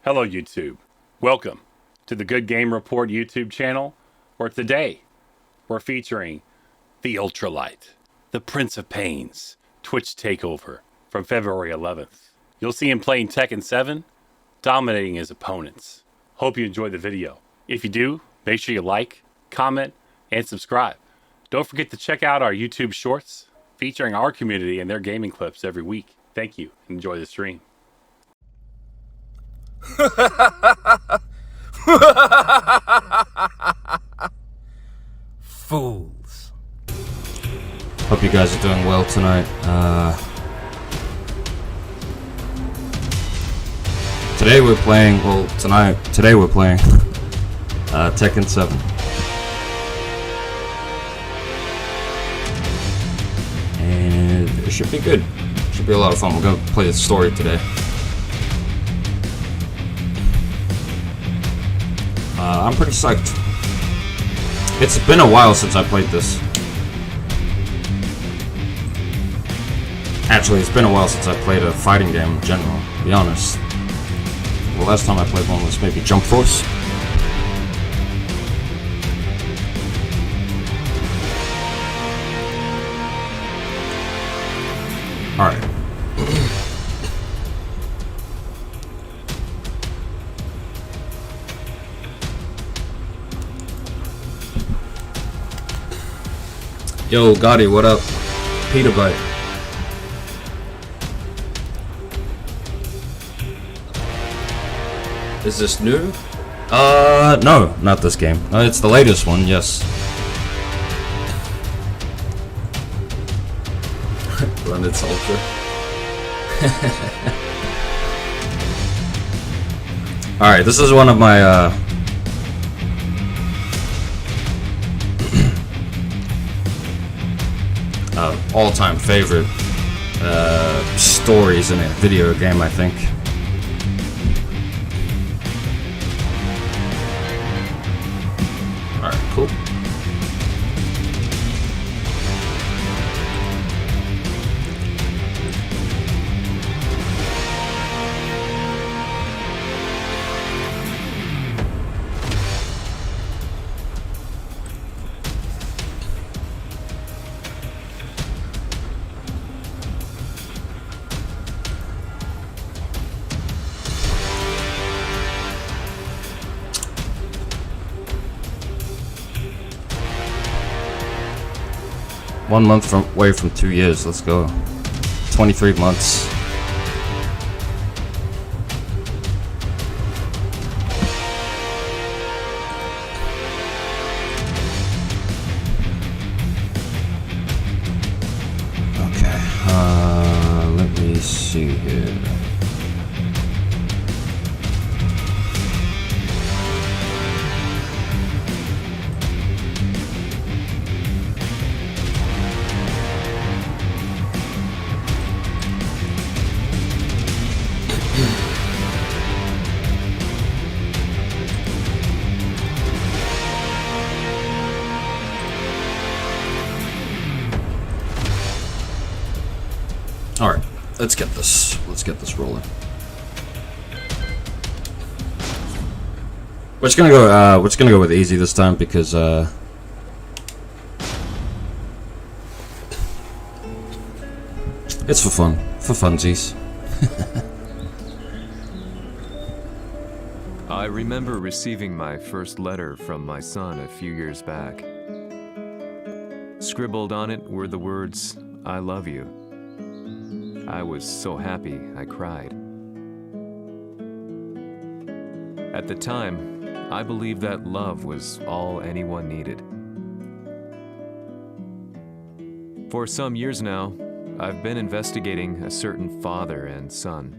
Hello YouTube. Welcome to the Good Game Report YouTube channel, where today we're featuring the Ultralight, the Prince of Pains, Twitch Takeover from February 11th. You'll see him playing Tekken 7, dominating his opponents. Hope you enjoy the video. If you do, make sure you like, comment, and subscribe. Don't forget to check out our YouTube shorts featuring our community and their gaming clips every week. Thank you. Enjoy the stream. Fools. Hope you guys are doing well tonight. Today we're playing Tekken 7. And it should be good. Should be a lot of fun. We're gonna play the story today. I'm pretty psyched. It's been a while since I played this. Actually, it's been a while since I played a fighting game in general, to be honest. The last time I played one was maybe Jump Force. Alright. Yo, Gotti, what up? Peter Bite. Is this new? No, not this game. It's the latest one, yes. Blended Ultra. Alright, this is one of my, all-time favorite stories in a video game, I think. Alright, cool. One month away from 2 years. Let's go. 23 months. Okay. Let me see here. Alright, let's get this rolling. We're just gonna go with easy this time because it's for funsies. I remember receiving my first letter from my son a few years back. Scribbled on it were the words, "I love you." I was so happy I cried. At the time, I believed that love was all anyone needed. For some years now, I've been investigating a certain father and son,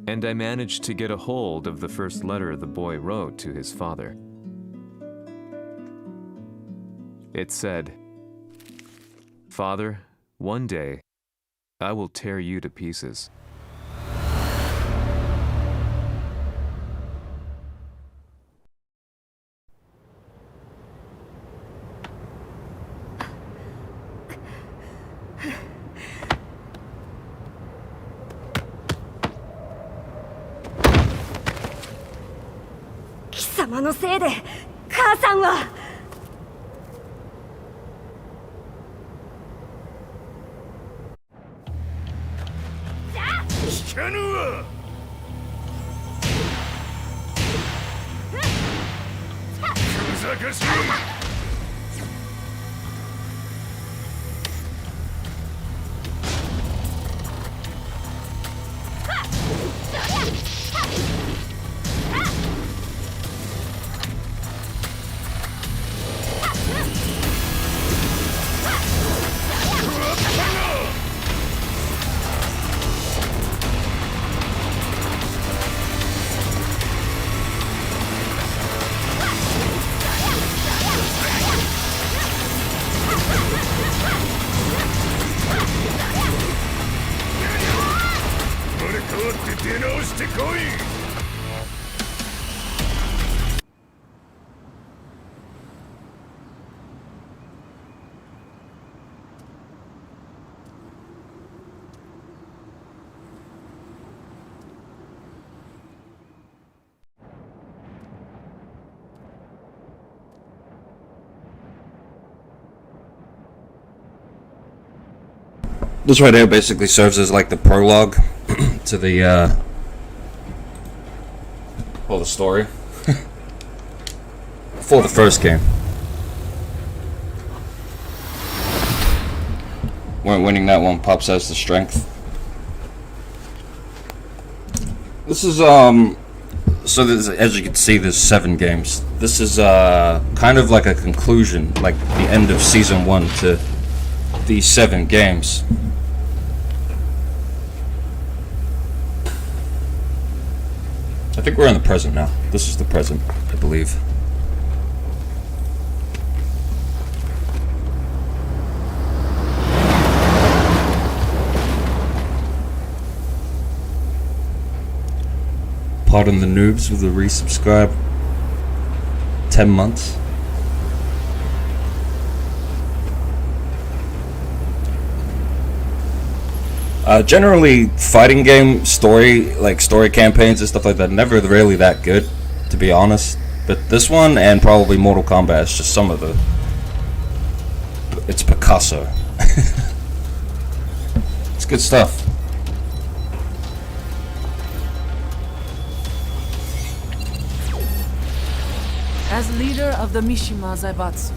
and I managed to get a hold of the first letter the boy wrote to his father. It said, "Father, one day, I will tear you to pieces." 様のせいで母さんは。聞かぬわ。ふざかしい。出直してこい。This right here basically serves as like the prologue to the well, the story for the first game. Weren't winning that one. Pop says the strength. This is so this, as you can see, there's 7 games. This is kind of like a conclusion, like the end of season 1 to these 7 games. I think we're in the present now. This is the present, I believe. Pardon the noobs with the resubscribe. 10 months. Generally, fighting game story, like story campaigns and stuff like that, never really that good, to be honest. But this one, and probably Mortal Kombat, is just some of the... It's Picasso. It's good stuff. As leader of the Mishima Zaibatsu,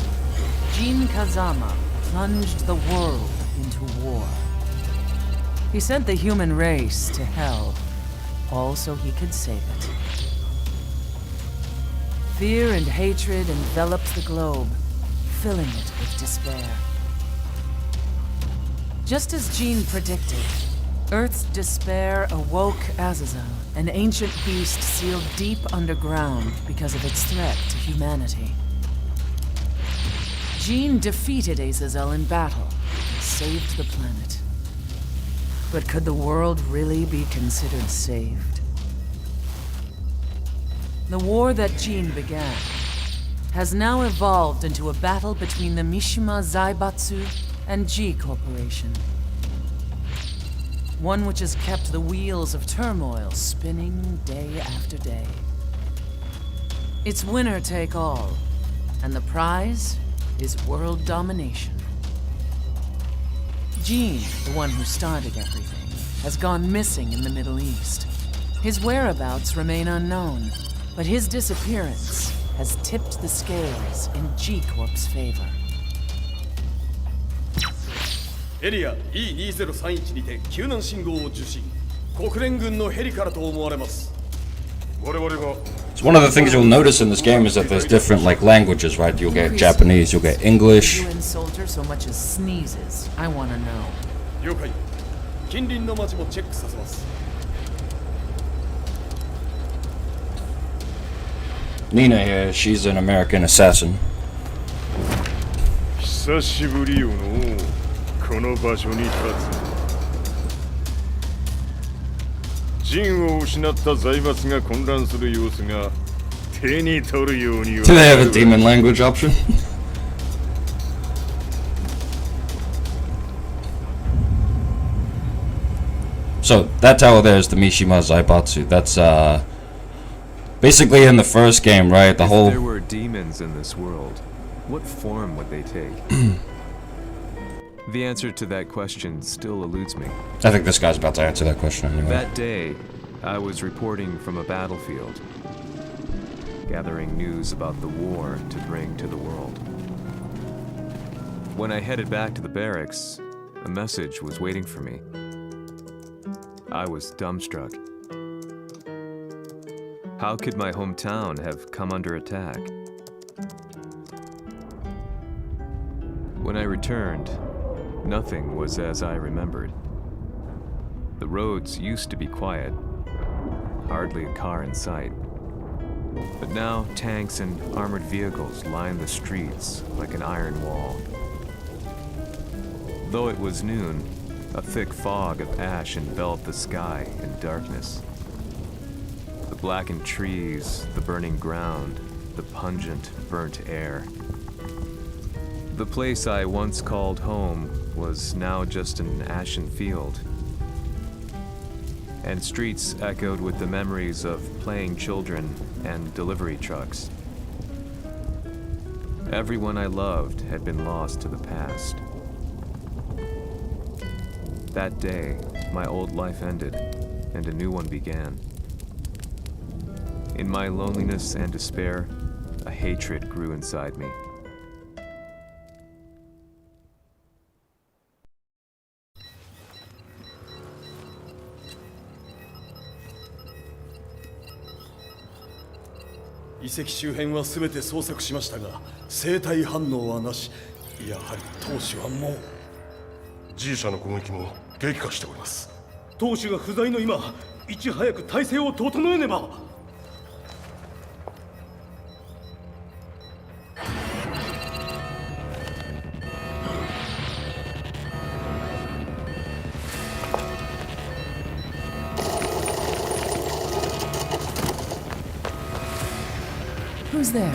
Jin Kazama plunged the world into war. He sent the human race to hell, all so he could save it. Fear and hatred enveloped the globe, filling it with despair. Just as Jin predicted, Earth's despair awoke Azazel, an ancient beast sealed deep underground because of its threat to humanity. Jin defeated Azazel in battle and saved the planet. But could the world really be considered saved? The war that Jin began has now evolved into a battle between the Mishima Zaibatsu and G Corporation. One which has kept the wheels of turmoil spinning day after day. It's winner take all, and the prize is world domination. Jin, the one who started everything, has gone missing in the Middle East. His whereabouts remain unknown, but his disappearance has tipped the scales in G-Corp's favor. エリア E2031 にて救難信号を受信。国連軍のヘリからと思われます。我々が So one of the things you'll notice in this game is that there's different like languages, right? You'll get Japanese, you'll get English. UN soldier so much as sneezes. I want to know. 了解。近隣の町もチェックさせます。 Nina here, she's an American assassin. 久しぶりよのこの場所に立つ。陣を失った財閥が混乱する様子が手に取るように。 Do they have a demon language option? So that tower there is the Mishima Zaibatsu. That's Basically, in the first game, right, the If whole... there were demons in this world, what form would they take? The answer to that question still eludes me. I think this guy's about to answer that question anyway. That day, I was reporting from a battlefield, gathering news about the war to bring to the world. When I headed back to the barracks, a message was waiting for me. I was dumbstruck. How could my hometown have come under attack? When I returned, nothing was as I remembered. The roads used to be quiet, hardly a car in sight. But now tanks and armored vehicles line the streets like an iron wall. Though it was noon, a thick fog of ash enveloped the sky in darkness. The blackened trees, the burning ground, the pungent, burnt air. The place I once called home was now just an ashen field. And streets echoed with the memories of playing children and delivery trucks. Everyone I loved had been lost to the past. That day, my old life ended, and a new one began. In my loneliness and despair, a hatred grew inside me.遺跡周辺は全て捜索しましたが生体反応はなし。やはり当主はもう G 社の攻撃も激化しております。当主が不在の今いち早く体制を整えねば。Who's there?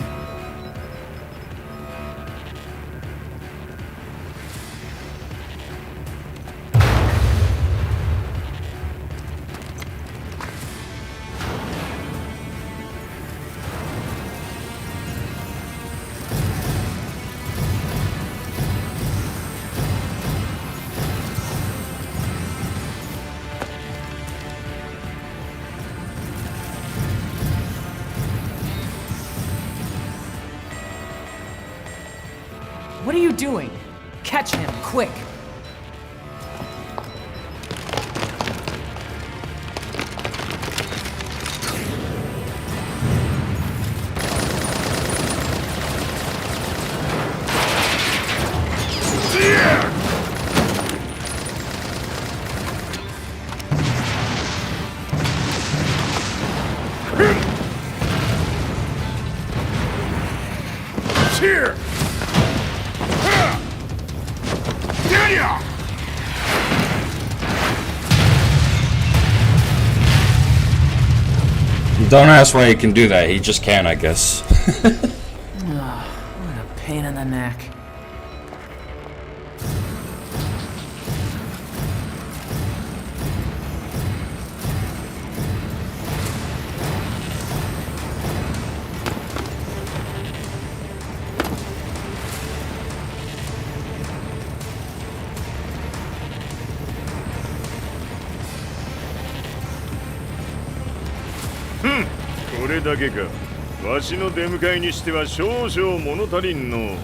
What are you doing? Catch him, quick! Here! Don't ask why he can do that, he just can, I guess. What a pain in the neck. Hm, これだけか。わしの出迎えにしては少々物足りんの。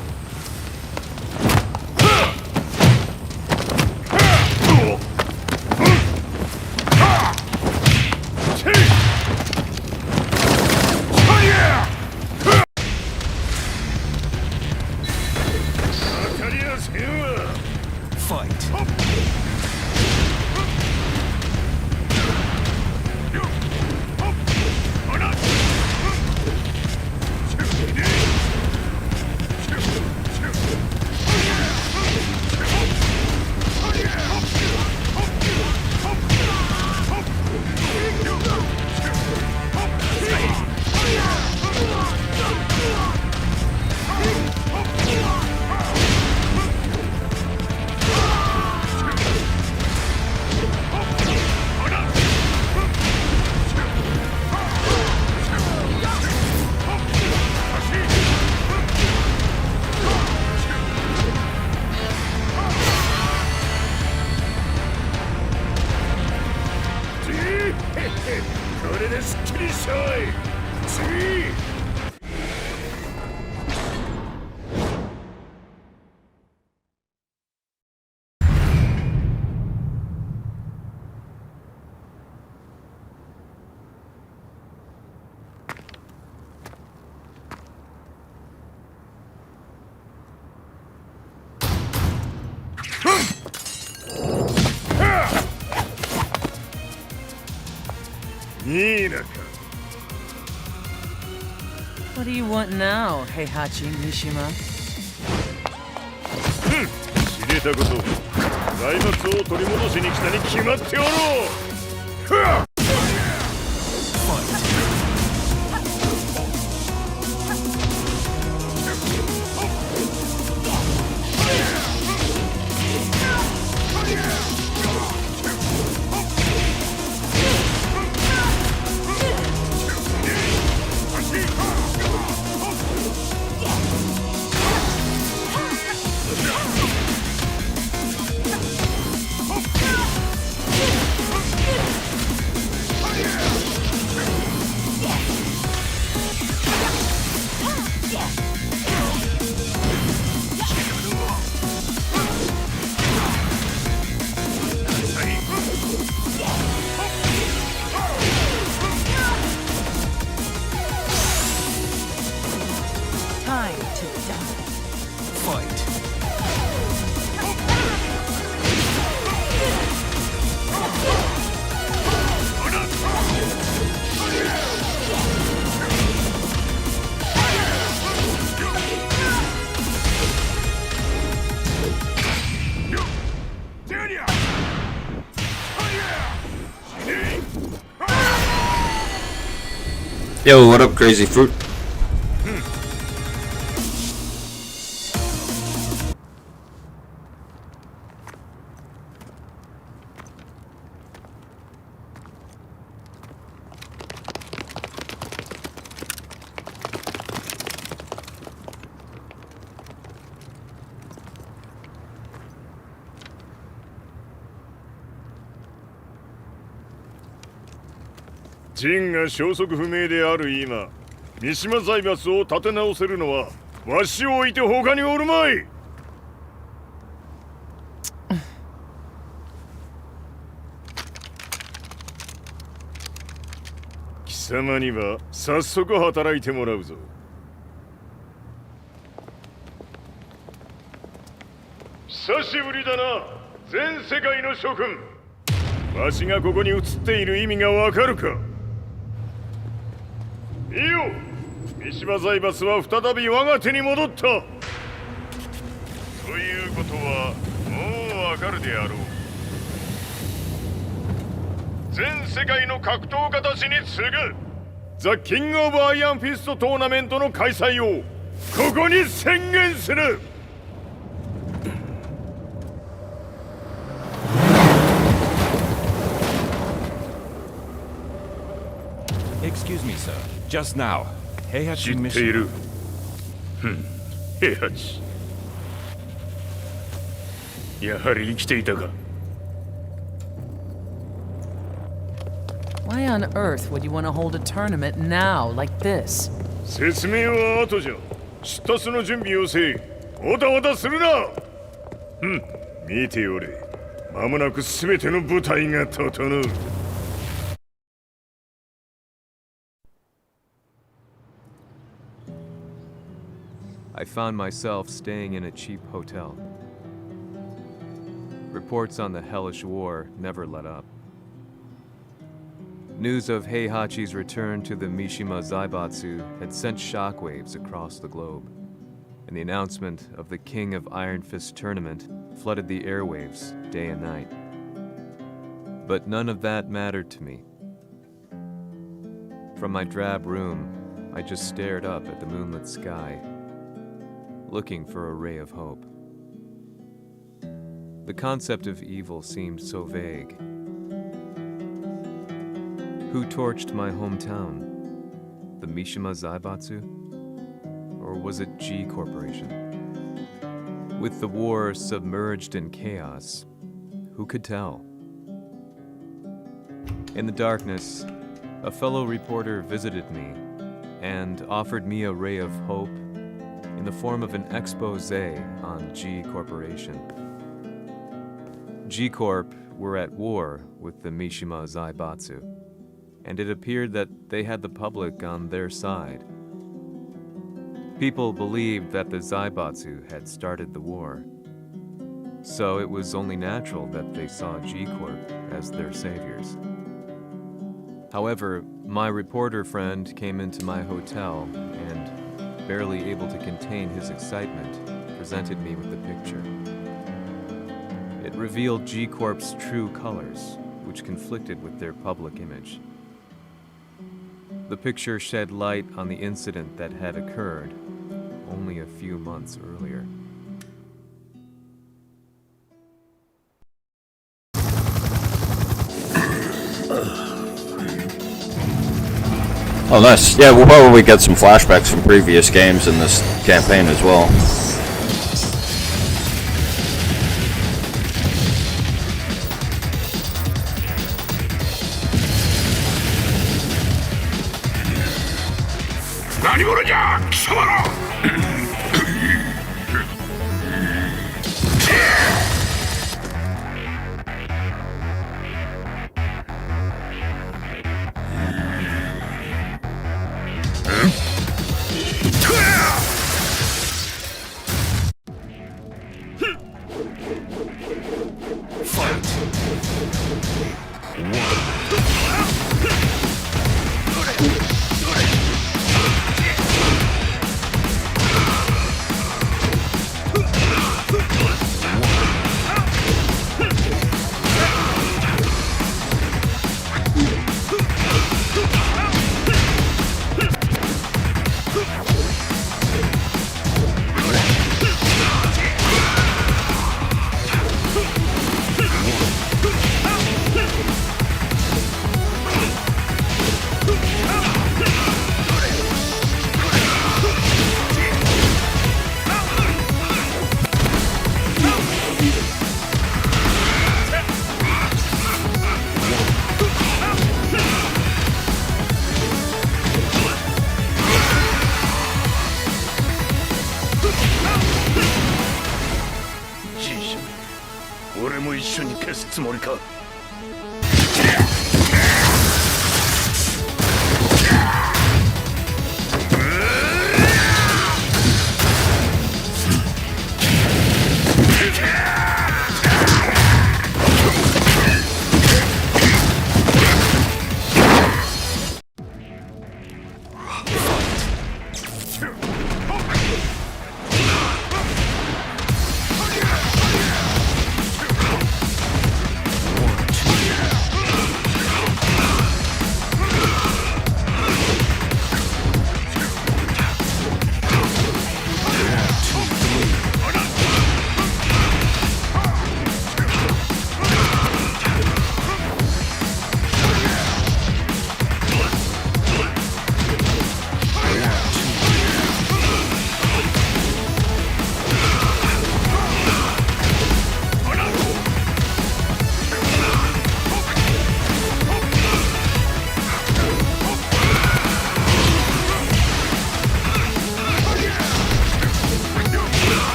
しゃい次 What do you want now, Heihachi Mishima? 知れたこと財閥を取り戻しに来たに決まっておろう Time to die. Fight. Yo, what up, crazy fruit? Jin が消息不明である今、三島財閥を立て直せるのはわしを置いて他におるまい。貴様には早速働いてもらうぞ。久しぶりだな、全世界の諸君。わしがここに映っている意味がわかるか。いいよ、三島財閥は再び我が手に戻った。ということはもうわかるであろう。全世界の格闘家たちに次ぐザ・キング・オブ・アイアンフィストトーナメントの開催をここに宣言する。Excuse me, sir. Just now, Heihachi 知ってい Mishima. る。平八。やはり生きていたか。Why on earth would you want to hold a tournament now, like this? 説明は後じゃ。出立の準備をせい。おたおたするな。見ておれ。間もなく全ての部隊が整う。I found myself staying in a cheap hotel. Reports on the hellish war never let up. News of Heihachi's return to the Mishima Zaibatsu had sent shockwaves across the globe, and the announcement of the King of Iron Fist tournament flooded the airwaves day and night. But none of that mattered to me. From my drab room, I just stared up at the moonlit sky, looking for a ray of hope. The concept of evil seemed so vague. Who torched my hometown? The Mishima Zaibatsu? Or was it G Corporation? With the war submerged in chaos, who could tell? In the darkness, a fellow reporter visited me and offered me a ray of hope in the form of an expose on G Corporation. G Corp were at war with the Mishima Zaibatsu, and it appeared that they had the public on their side. People believed that the Zaibatsu had started the war, so it was only natural that they saw G Corp as their saviors. However, my reporter friend came into my hotel and, barely able to contain his excitement, presented me with the picture. It revealed G Corp's true colors, which conflicted with their public image. The picture shed light on the incident that had occurred only a few months earlier. Oh, nice. Yeah, we'll probably get some flashbacks from previous games in this campaign as well.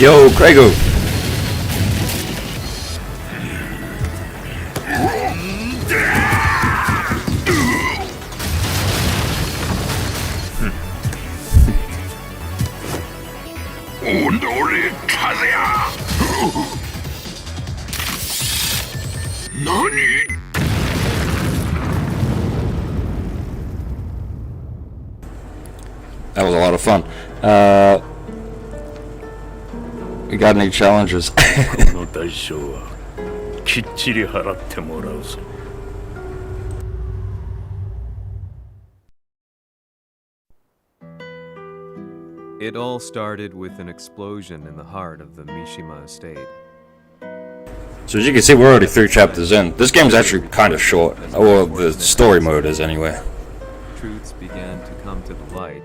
Yo, Craigo! That was a lot of fun. We got any challenges? It all started with an explosion in the heart of the Mishima estate. So as you can see, we're already 3 chapters in. This game's actually kind of short. Or the story mode is, anyway. truths began to come to the light,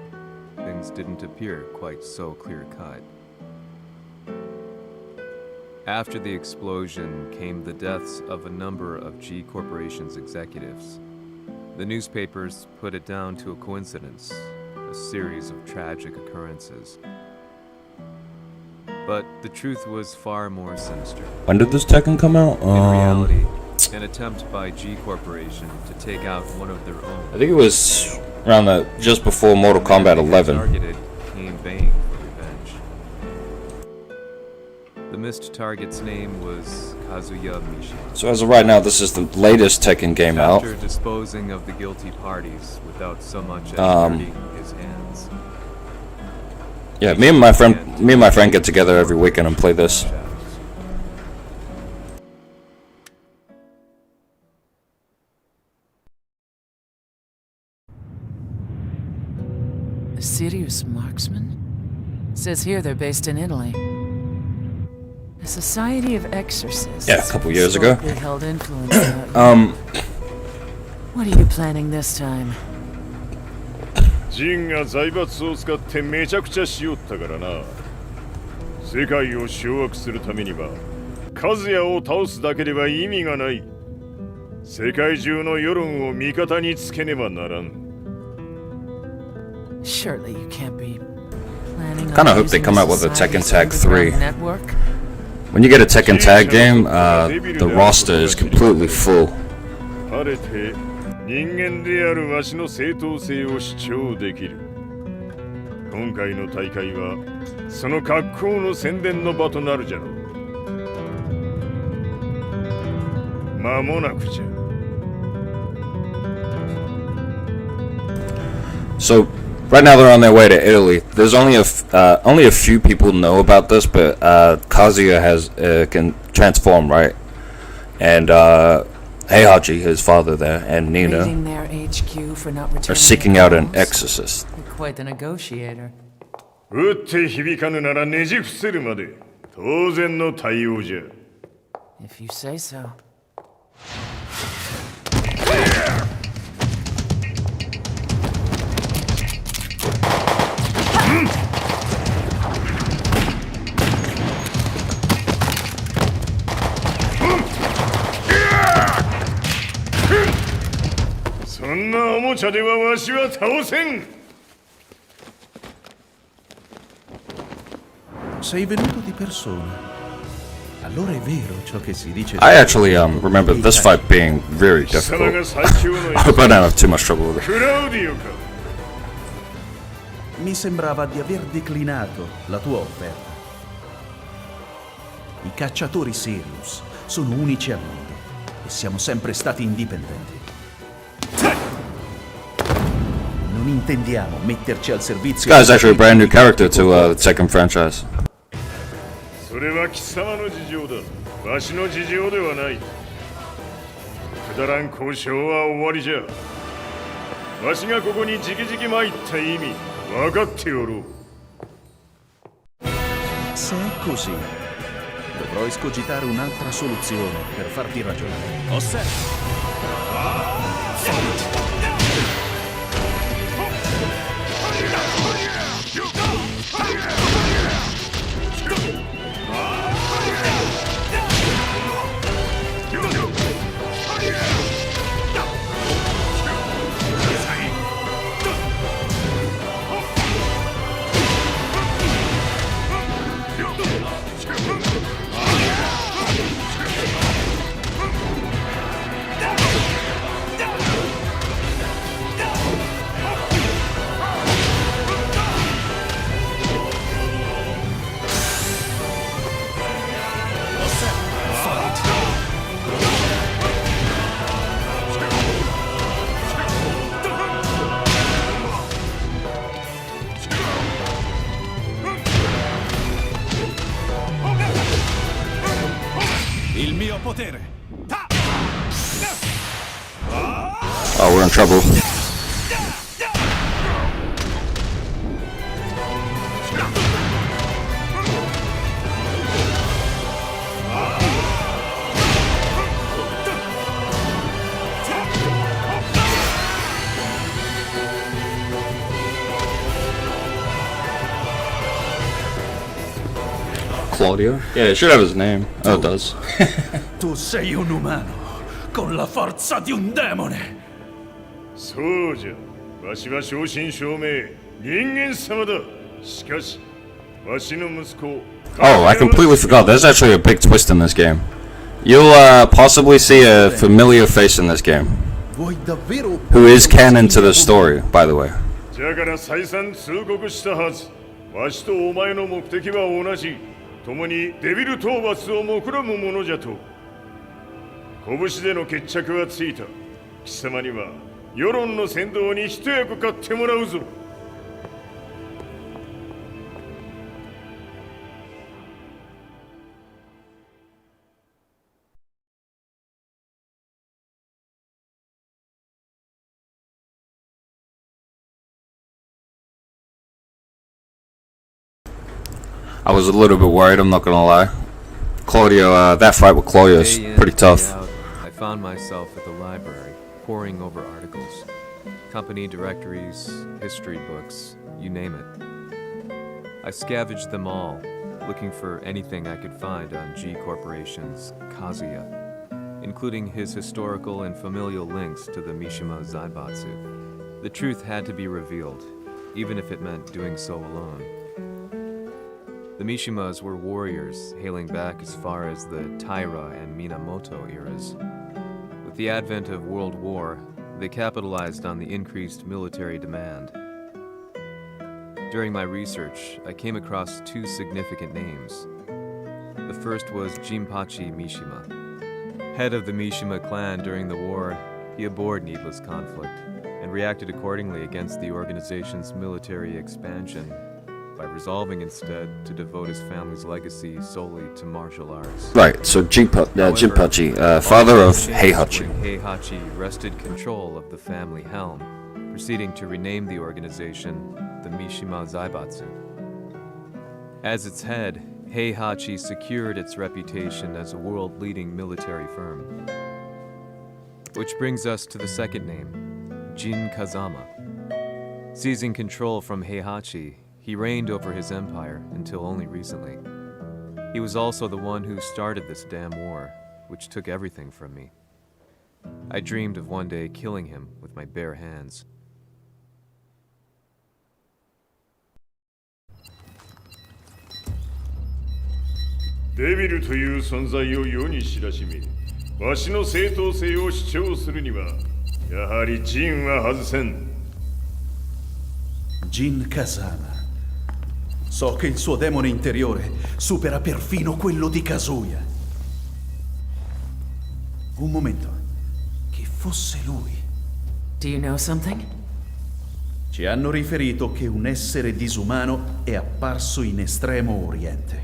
things didn't appear quite so clear-cut. After the explosion came the deaths of a number of G Corporation's executives. The newspapers put it down to a coincidence, a series of tragic occurrences. But the truth was far more sinister. When did this Tekken come out? In reality, an attempt by G Corporation to take out one of their own. I think it was around just before Mortal Kombat 11. Targeted came baying for revenge. The missed target's name was Kazuya Mishima. So as of right now, this is the latest Tekken game out. After disposing of the guilty parties without so much as dirtying his hands. Yeah, me and my friend get together every weekend and play this. A serious marksman? Says here they're based in Italy. A society of exorcists. Yeah, a couple years ago. Held influence about you. What are you planning this time? ジンが財閥を使ってめちゃくちゃしよったからな。世界を掌握するためにはカズヤを倒すだけでは意味がない。世界中の世論を味方につけねばならん。 Surely you can't be planning. Kinda hope they come out with a Tekken Tag 3. When you get a Tekken Tag game, the roster is completely full. 晴れて人間であるわしの正当性を主張できる。今回の大会はその格好の宣伝の場となるじゃろう。間もなくじゃ。So right now they're on their way to Italy. There's only a few people know about this, but Kazuya can transform, right? And Heihachi, his father there, and Nina are seeking out an exorcist. Quite the negotiator. 打って響かぬならねじ伏せるまで当然の対応じゃ。 If you say so. Sei venuto di persona. Allora è vero ciò che si dice. I actually remember this fight being very difficult. I hope I don't have too much trouble with it. Mi sembrava di aver declinato la tua offerta. I cacciatori Sirius sono unici al mondo e siamo sempre stati indipendenti. Non intendiamo metterci al servizio. This guy's actually a brand new character to the Tekken franchise. それは貴様の事情だ。わしの事情ではない。くだらん交渉は終わりじゃ。わしがここに直々参った意味分かっておろう。 Se è così, dovrò escogitare un'altra soluzione per farti ragionare. Osserva. Oh, we're in trouble. Claudio? Yeah, it should have his name. Oh, it does. Tu sei un umano con la forza di un demone. そうじゃ。わしは正真正銘人間様だ。しかし、わしの息子。Oh, I completely forgot. There's actually a big twist in this game. You'll possibly see a familiar face in this game, who is canon to the story, by the way. じゃから再三通告したはず。わしとお前の目的は同じ。共にデビル討伐を目論むものじゃと。拳での決着はついた。貴様には世論の先導に一役買ってもらうぞ。I was a little bit worried, I'm not gonna lie. Claudio, that fight with Claudio is pretty tough. I found myself at the library, poring over articles, company directories, history books, you name it. I scavenged them all, looking for anything I could find on G Corporation's Kazuya, including his historical and familial links to the Mishima Zaibatsu. The truth had to be revealed, even if it meant doing so alone. The Mishimas were warriors hailing back as far as the Taira and Minamoto eras. With the advent of World War, they capitalized on the increased military demand. During my research, I came across two significant names. The first was Jinpachi Mishima. Head of the Mishima clan during the war, he abhorred needless conflict and reacted accordingly against the organization's military expansion by resolving instead to devote his family's legacy solely to martial arts. Right, so Jinpachi, father of Heihachi. Heihachi wrested control of the family helm, proceeding to rename the organization the Mishima Zaibatsu. As its head, Heihachi secured its reputation as a world-leading military firm. Which brings us to the second name, Jin Kazama. Seizing control from Heihachi, he reigned over his empire until only recently. He was also the one who started this damn war, which took everything from me. I dreamed of one day killing him with my bare hands. Devil という存在を世に知らしめ、わしの正当性を主張するには、やはりジンは外せん。Jin Kazama. So che il suo demone interiore supera perfino quello di Kazuya. Un momento. Che fosse lui. Do you know something? Ci hanno riferito che un essere disumano è apparso in Estremo Oriente.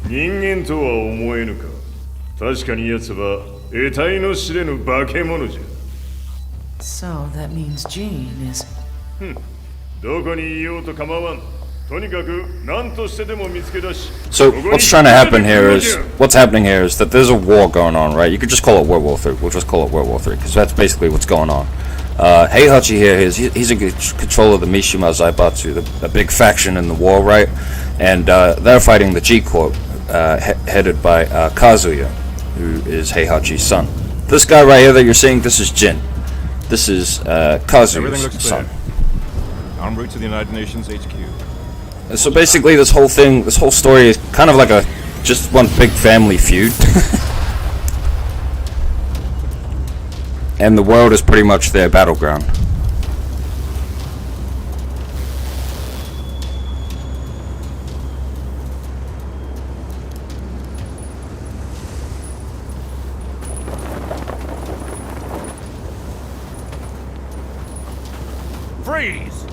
人間とは思えぬか。確かに奴は得体の知れぬ化け物じゃ。So that means Jean is... どこにいようと構わん。とにかく何としてでも見つけ出し。So what's happening here is that there's a war going on, right? You could just call it World War III. We'll just call it World War III because that's basically what's going on. Heihachi here, he's in control of the Mishima Zaibatsu, the big faction in the war, right? And they're fighting the G Corp, headed by Kazuya, who is Heihachi's son. This guy right here that you're seeing, this is Jin. This is Kazuya's son. En route to the United Nations HQ. So basically, this whole story is kind of like just one big family feud. And the world is pretty much their battleground. Freeze!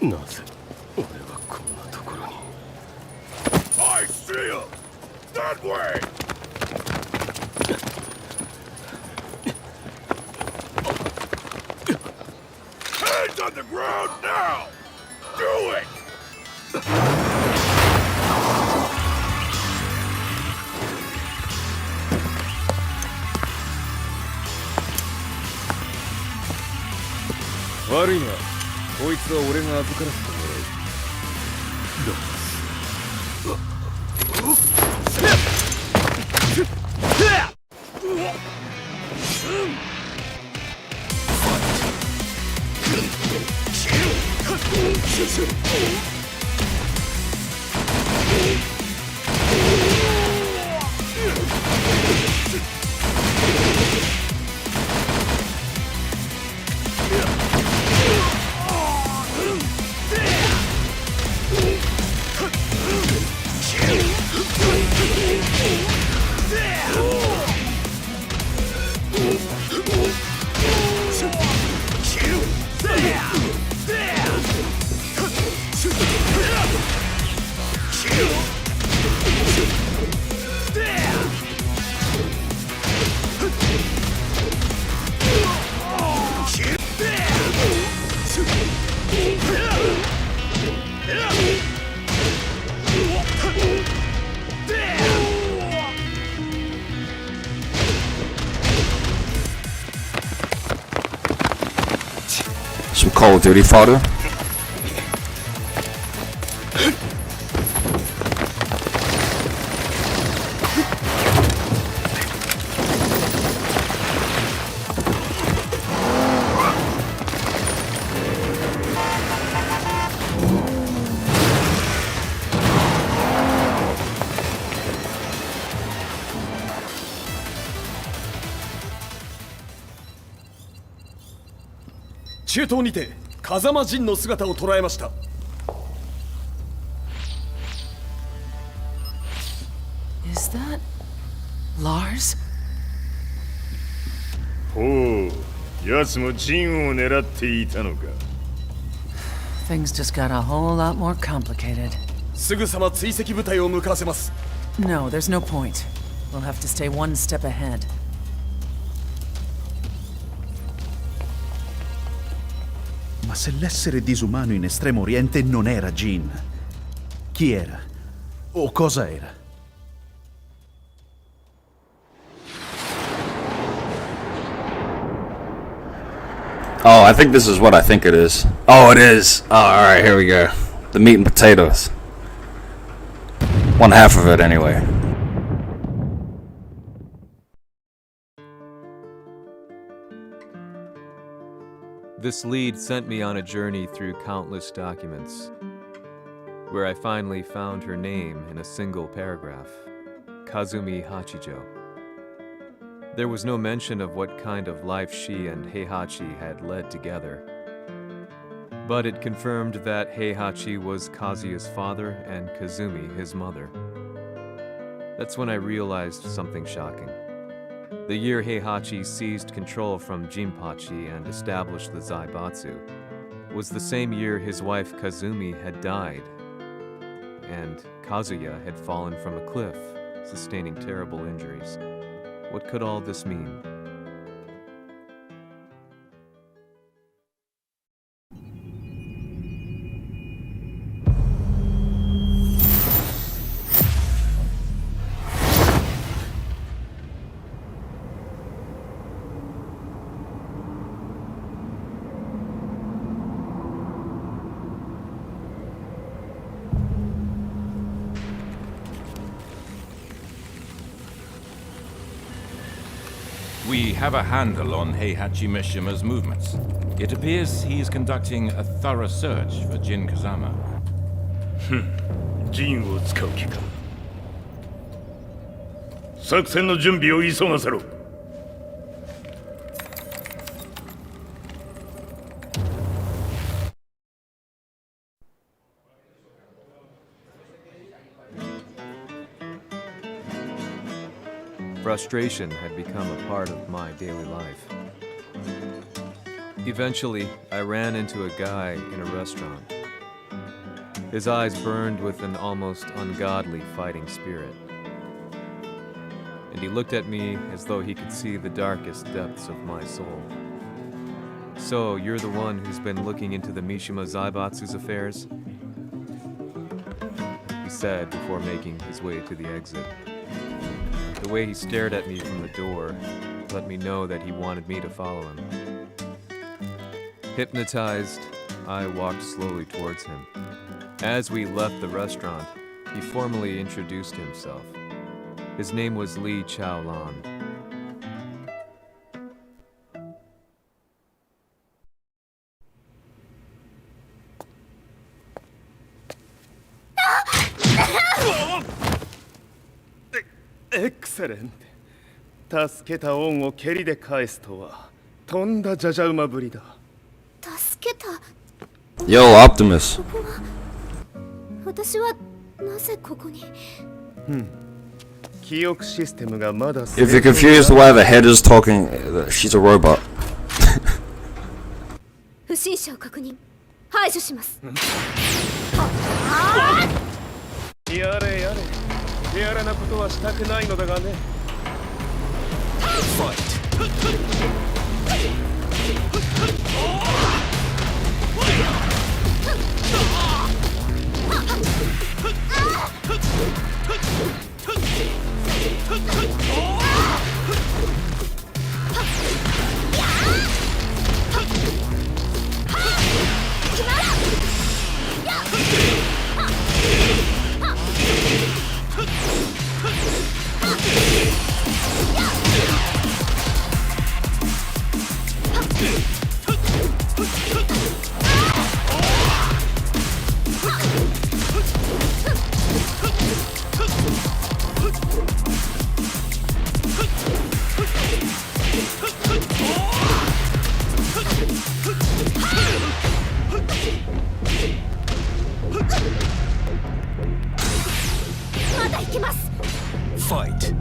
なぜ俺はこんなところに。 I see him! That way! Hands on the ground now! Do it! Worry not. こいつは俺が預からせてもらう。Some Call of Duty fodder.「中東にて風間陣の姿を捉えました。 Is that Lars? ほう、奴も陣を狙っていたのか。 Things just got a whole lot more complicated. すぐさま追跡部隊を向かわせます。 No, there's no point. We'll have to stay one step ahead. Ma se l'essere disumano in Estremo Oriente non era Jin, chi era? O cosa era? Oh, I think this is what I think it is. Oh, it is. Oh, alright, here we go. The meat and potatoes. One half of it, anyway. This lead sent me on a journey through countless documents, where I finally found her name in a single paragraph, Kazumi Hachijo. There was no mention of what kind of life she and Heihachi had led together, but it confirmed that Heihachi was Kazuya's father and Kazumi his mother. That's when I realized something shocking. The year Heihachi seized control from Jinpachi and established the Zaibatsu was the same year his wife Kazumi had died, and Kazuya had fallen from a cliff, sustaining terrible injuries. What could all this mean? We have a handle on Heihachi Mishima's movements. It appears he is conducting a thorough search for Jin Kazama. 陣を使う気か。作戦の準備を急がせろ。 Frustration had become a part of my daily life. Eventually, I ran into a guy in a restaurant. His eyes burned with an almost ungodly fighting spirit. And he looked at me as though he could see the darkest depths of my soul. So, you're the one who's been looking into the Mishima Zaibatsu's affairs? He said before making his way to the exit. The way he stared at me from the door let me know that he wanted me to follow him. Hypnotized, I walked slowly towards him. As we left the restaurant, he formally introduced himself. His name was Li Chaolan. Excellent. 助けた恩を蹴りで返すとはとんだじゃじゃ馬ぶりだ。助けた。 Yo, Optimus. 私はなぜここに。記憶システムがまだ。If you're confused why the head is talking, she's a robot. 不審者を確認。排除します。やれやれ。手荒なことはしたくないのだがね。まだ行きます。Fight.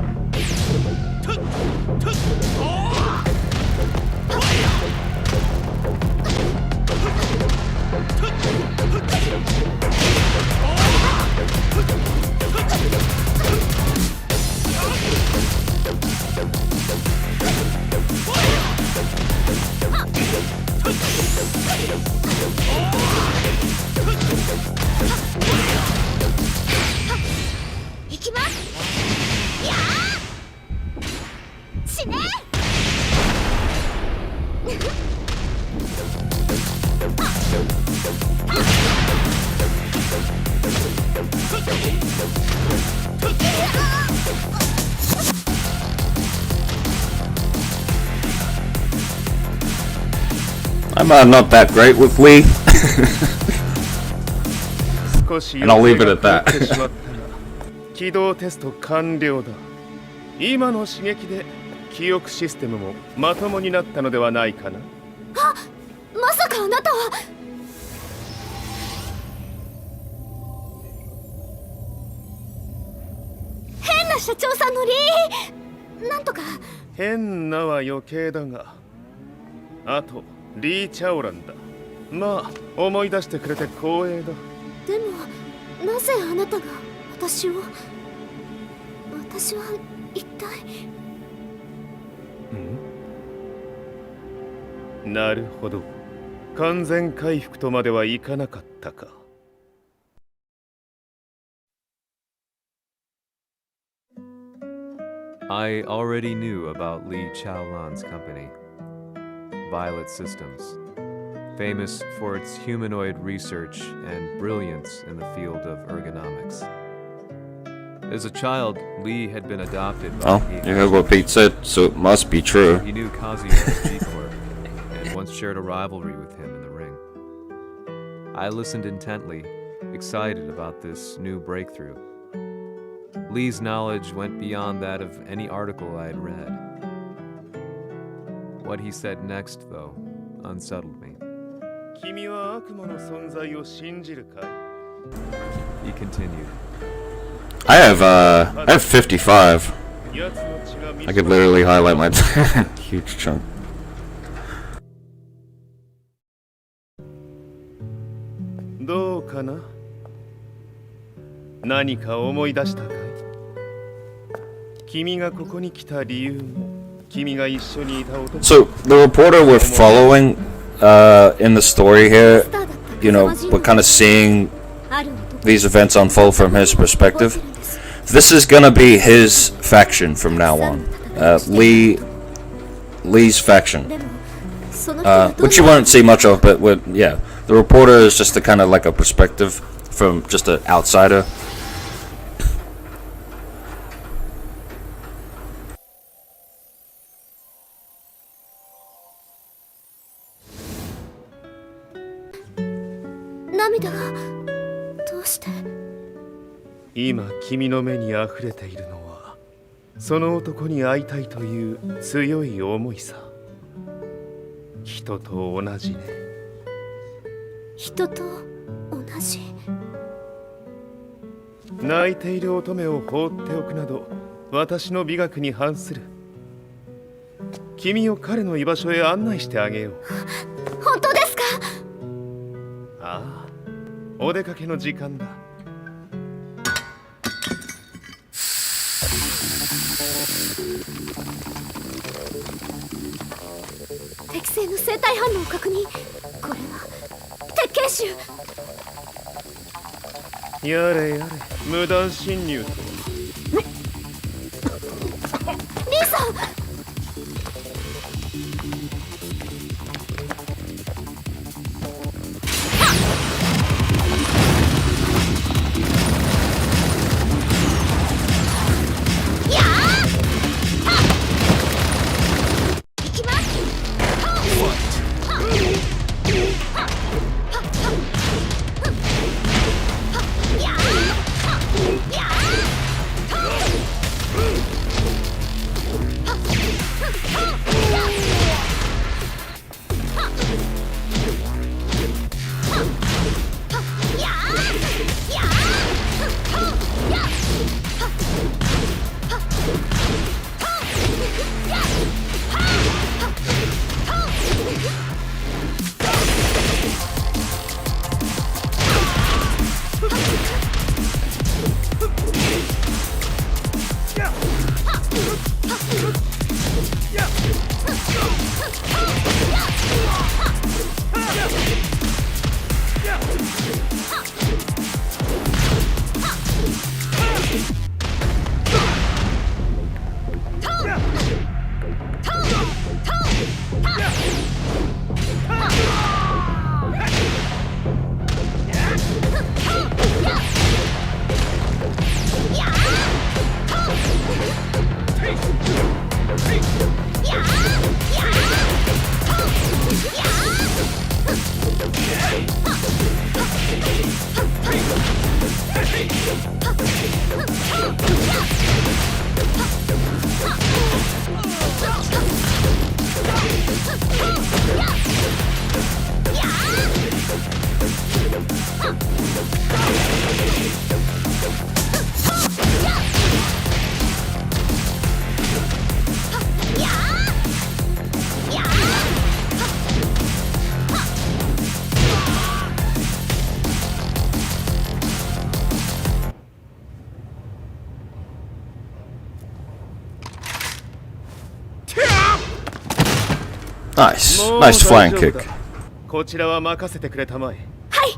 I'm not that great with Lee. And I'll leave it at that. 起動テスト完了だ。今の刺激で記憶システムもまともになったのではないかな。あ、まさかあなたは。変な社長さんのリーなんとか。変なは余計だが、あとリー・チャオランだ。まあ思い出してくれて光栄だ。でもなぜあなたが私を。私は一体。なるほど。完全回復とまではいかなかったか。I already knew about Li Chaolan's company, Violet Systems, famous for its humanoid research and brilliance in the field of ergonomics. As a child, Li had been adopted by You heard what Pete said, so it must be true. He knew Kazuya as Geek and once shared a rivalry with him in the ring. I listened intently, excited about this new breakthrough. Lee's knowledge went beyond that of any article I had read. What he said next, though, unsettled me. 君は悪魔の存在を信じるかい? He continued. I have 55. I could literally highlight my huge chunk. どうかな何か思い出したかい？君がここに来た理由も、君が一緒にいた男。 So the reporter we're following in the story here, you know, we're kind of seeing these events unfold from his perspective. This is gonna be his faction from now on. Lee's faction. Which you won't see much of, but yeah, the reporter is just a kind of like a perspective from just an outsider. Namidaがどうして？今君の目にあふれているのは、その男に会いたいという強い思いさ。人と同じね。人と同じ。泣いている乙女を放っておくなど、私の美学に反する。君を彼の居場所へ案内してあげよう。本当ですか？ああ、お出かけの時間だ。適正の生体反応を確認。これは鉄拳臭。やれやれ、無断侵入とは。リーさん。Nice. Nice flying kick. こちらは任せてくれたまえ。はい。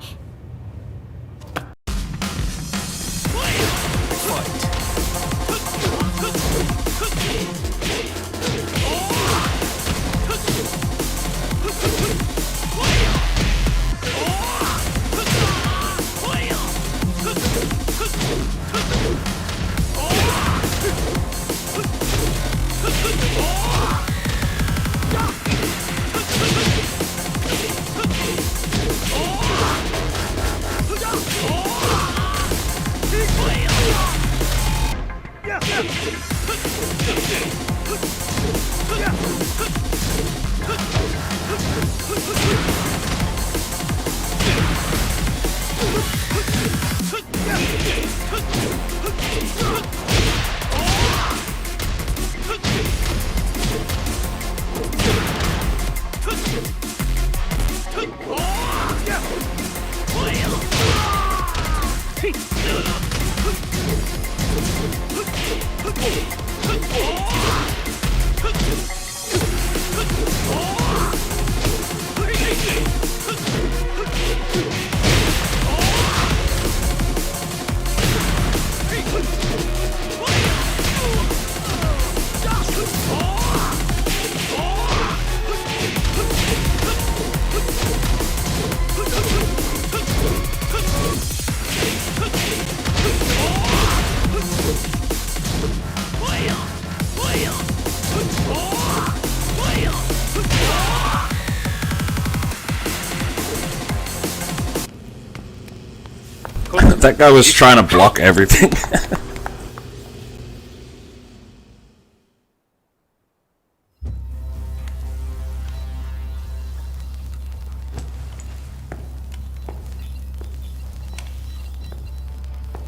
That guy was trying to block everything.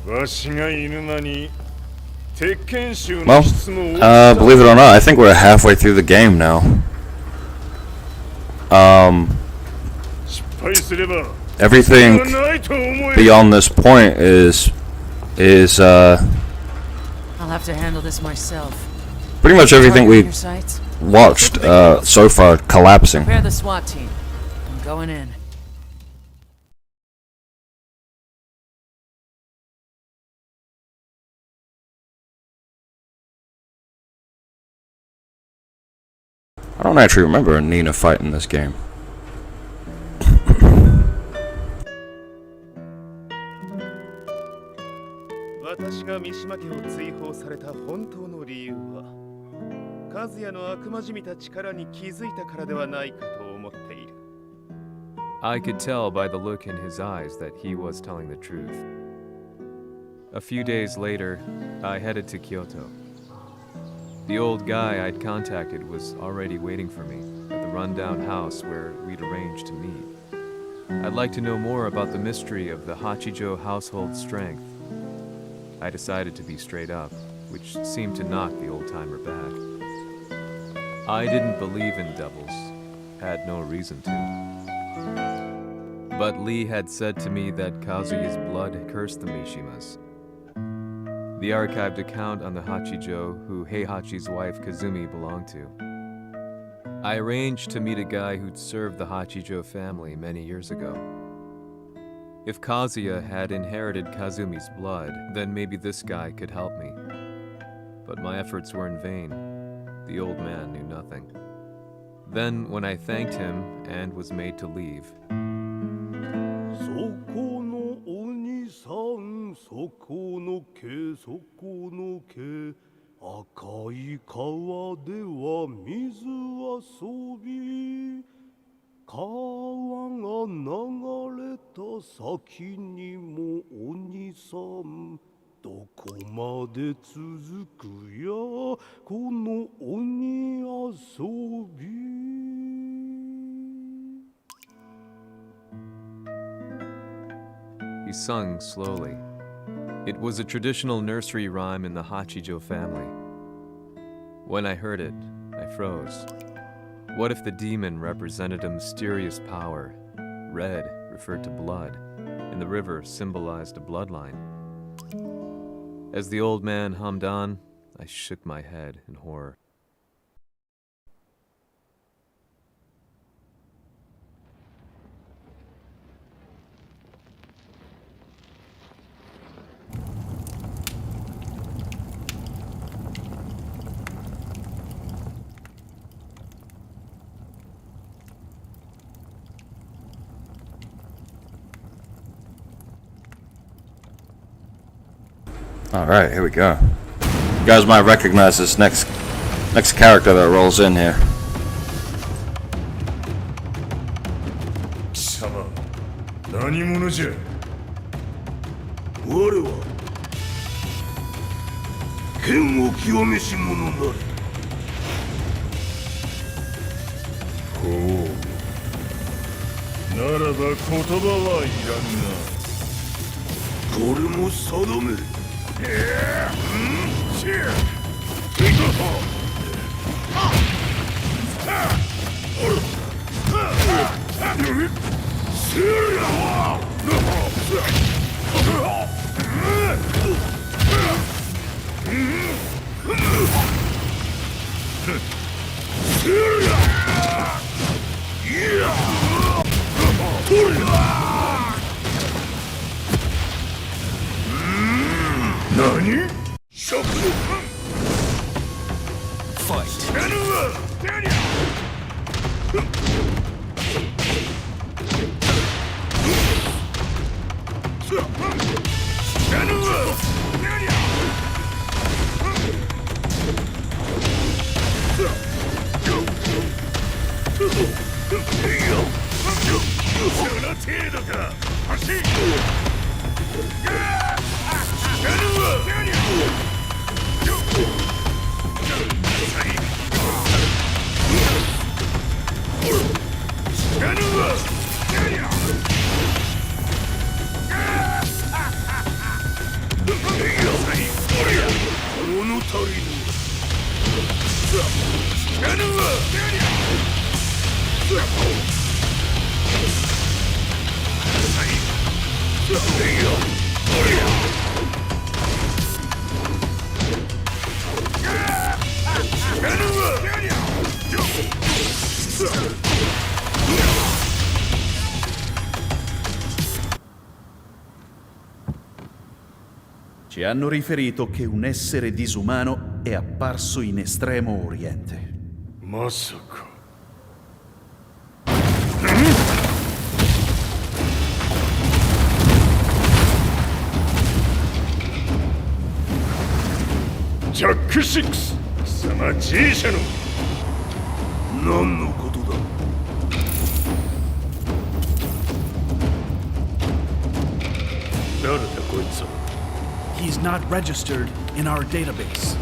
Well, believe it or not, I think we're halfway through the game now. Everything beyond this point is I'll have to handle this myself. pretty much everything we Your sights? watched so far collapsing. Prepare the SWAT team. I'm going in. I don't actually remember a Nina fight in this game. 私が三島家を追放された本当の理由は、和也の悪魔じみた力に気づいたからではないかと思っている。I could tell by the look in his eyes that he was telling the truth. A few days later, I headed to Kyoto. The old guy I'd contacted was already waiting for me at the rundown house where we'd arranged to meet. I'd like to know more about the mystery of the Hachijo household strength. I decided to be straight up, which seemed to knock the old-timer back. I didn't believe in devils, had no reason to. But Lee had said to me that Kazuya's blood cursed the Mishimas. The archived account on the Hachijo who Heihachi's wife Kazumi belonged to. I arranged to meet a guy who'd served the Hachijo family many years ago. If Kazuya had inherited Kazumi's blood, then maybe this guy could help me. But my efforts were in vain. The old man knew nothing. Then, when I thanked him and was made to leave, he sung slowly. It was a traditional nursery rhyme in the Hachijo family. When I heard it, I froze. What if the demon represented a mysterious power? Red referred to blood, and the river symbolized a bloodline. As the old man hummed on, I shook my head in horror. Alright, here we go. You guys might recognize this next character that rolls in here. 貴様、何者じゃ。我は剣を清めし者なり。ほう。ならば言葉はいらんな。これも定め。何？ その程度か。走っ。Ci hanno riferito che un essere disumano è apparso in Estremo Oriente. Masaka. Jack 6貴様 G 社の何のことだ。誰だこいつは。 He's not registered in our database.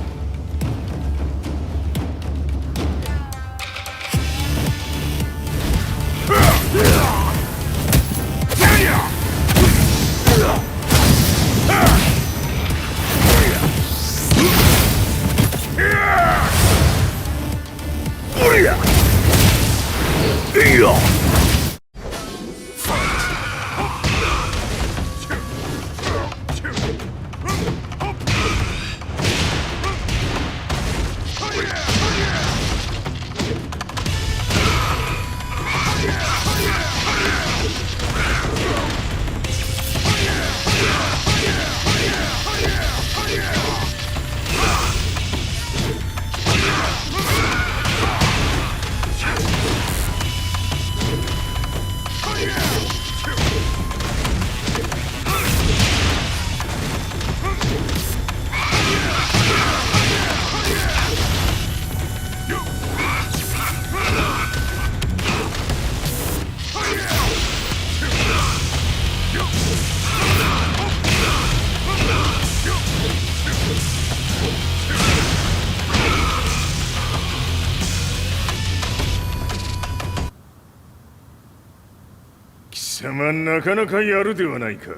なかなかやるではないか。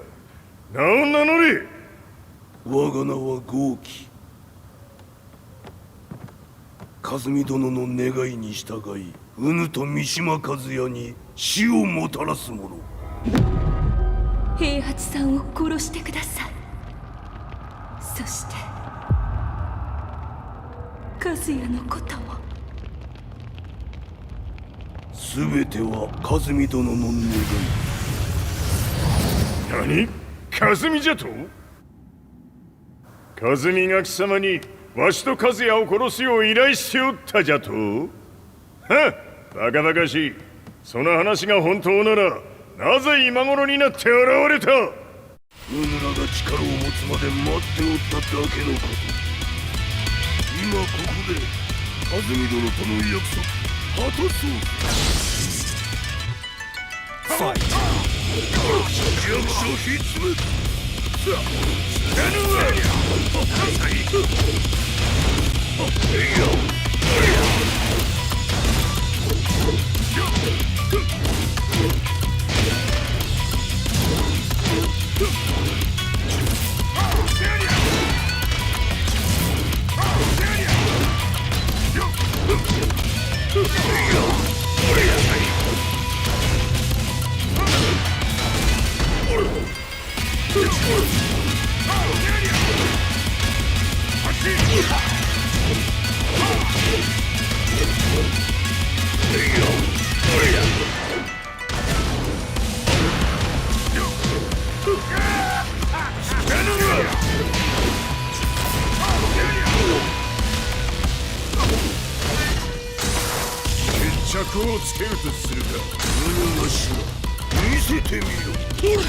名を名乗れ。我が名は豪輝。和美殿の願いに従い、うぬと三島和也に死をもたらす者。平八さんを殺してください。そして和也のことも。すべては和美殿の願い。何？和美じゃと？和美が貴様にわしと和也を殺すよう依頼しておったじゃと？はっ、バカバカしい。その話が本当ならなぜ今頃になって現れた？うぬらが力を持つまで待っておっただけのこと。今ここで和美殿との約束果たそう。ファイト。弱者ひっつめ。さあ、死なぬわ。決着をつけるとするか。うぬがしら見せてみろ。Hurry!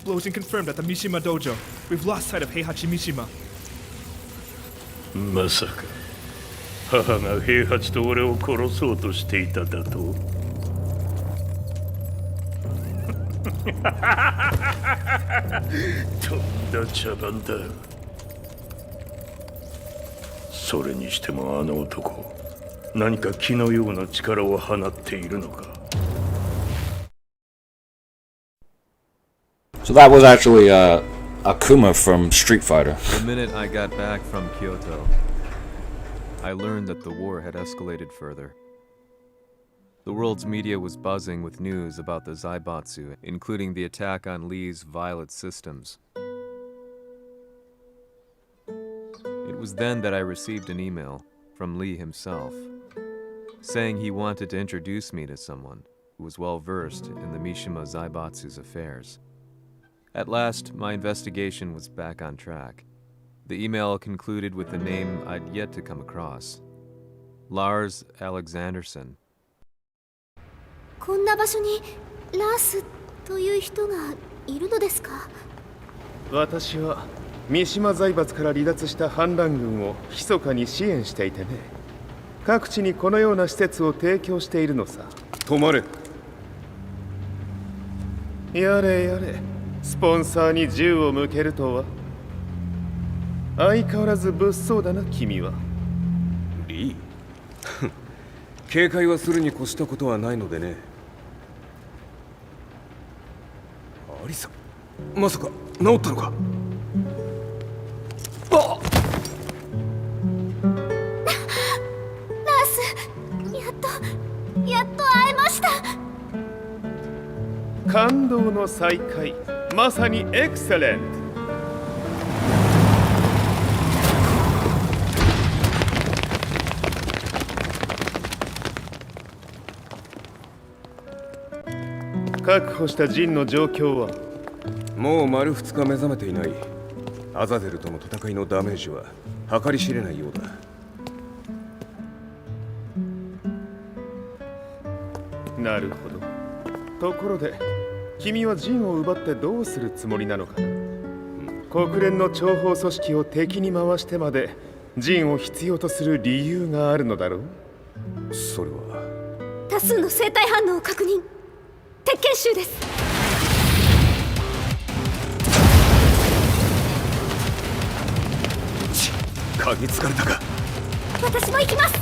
Explosion confirmed at the Mishima Dojo. We've lost sight of Heihachi Mishima. まさか母が平八と俺を殺そうとしていただととんだ茶番だ。それにしてもあの男何か気のような力を放っているのか。 So that was actually Akuma from Street Fighter. The minute I got back from Kyoto, I learned that the war had escalated further. The world's media was buzzing with news about the Zaibatsu, including the attack on Lee's Violet systems. It was then that I received an email from Lee himself, saying he wanted to introduce me to someone who was well versed in the Mishima Zaibatsu's affairs. At last, my investigation was back on track. The email concluded with a name I'd yet to come across. Lars Alexanderson. こんな場所にラースという人がいるのですか？私は三島財閥から離脱した反乱軍を密かに支援していてね。各地にこのような施設を提供しているのさ。止まれ。やれやれ。 スポンサーに銃を向けるとは相変わらず物騒だな君は。リー警戒はするに越したことはないのでね。アリサまさか治ったのか。ラースやっと会えました。感動の再会。 まさにエクセレント。確保したジンの状況はもう丸2日目覚めていない。アザゼルとの戦いのダメージは計り知れないようだ。なるほど。ところで君はジンを奪ってどうするつもりなのかな。国連の諜報組織を敵に回してまでジンを必要とする理由があるのだろう。それは多数の生体反応を確認。鉄拳集です。嗅ぎつかれたか。私も行きます。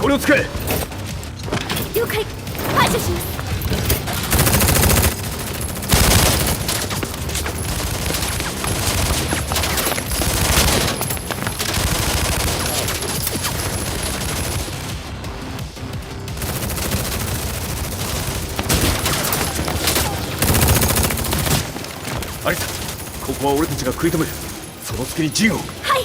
これを使え。 了解。排除します。アリサ、ここは俺たちが食い止める。その隙にジンを。はい。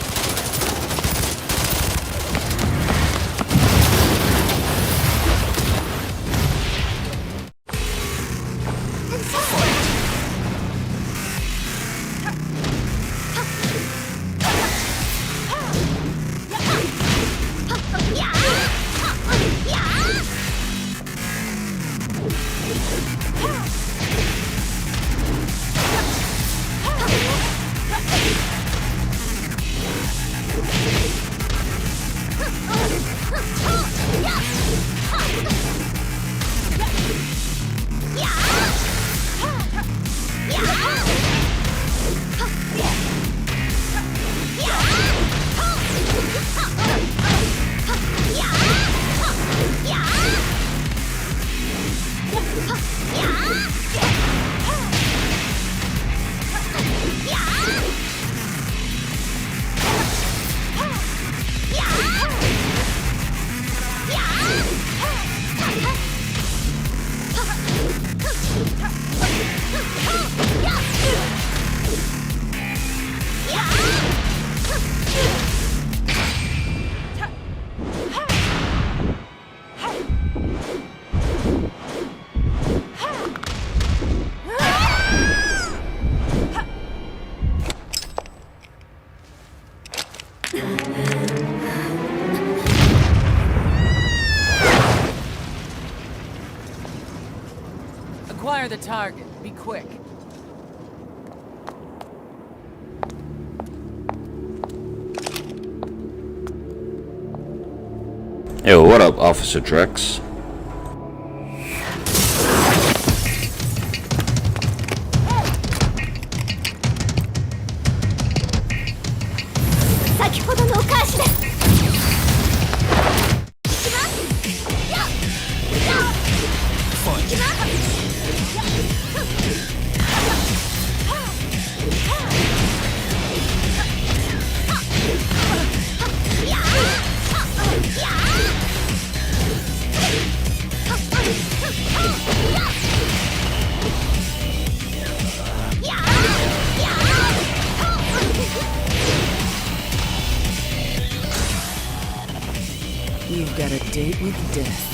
こ near the target. Be quick. Yo, what up, Officer Drex? You've got a date with death.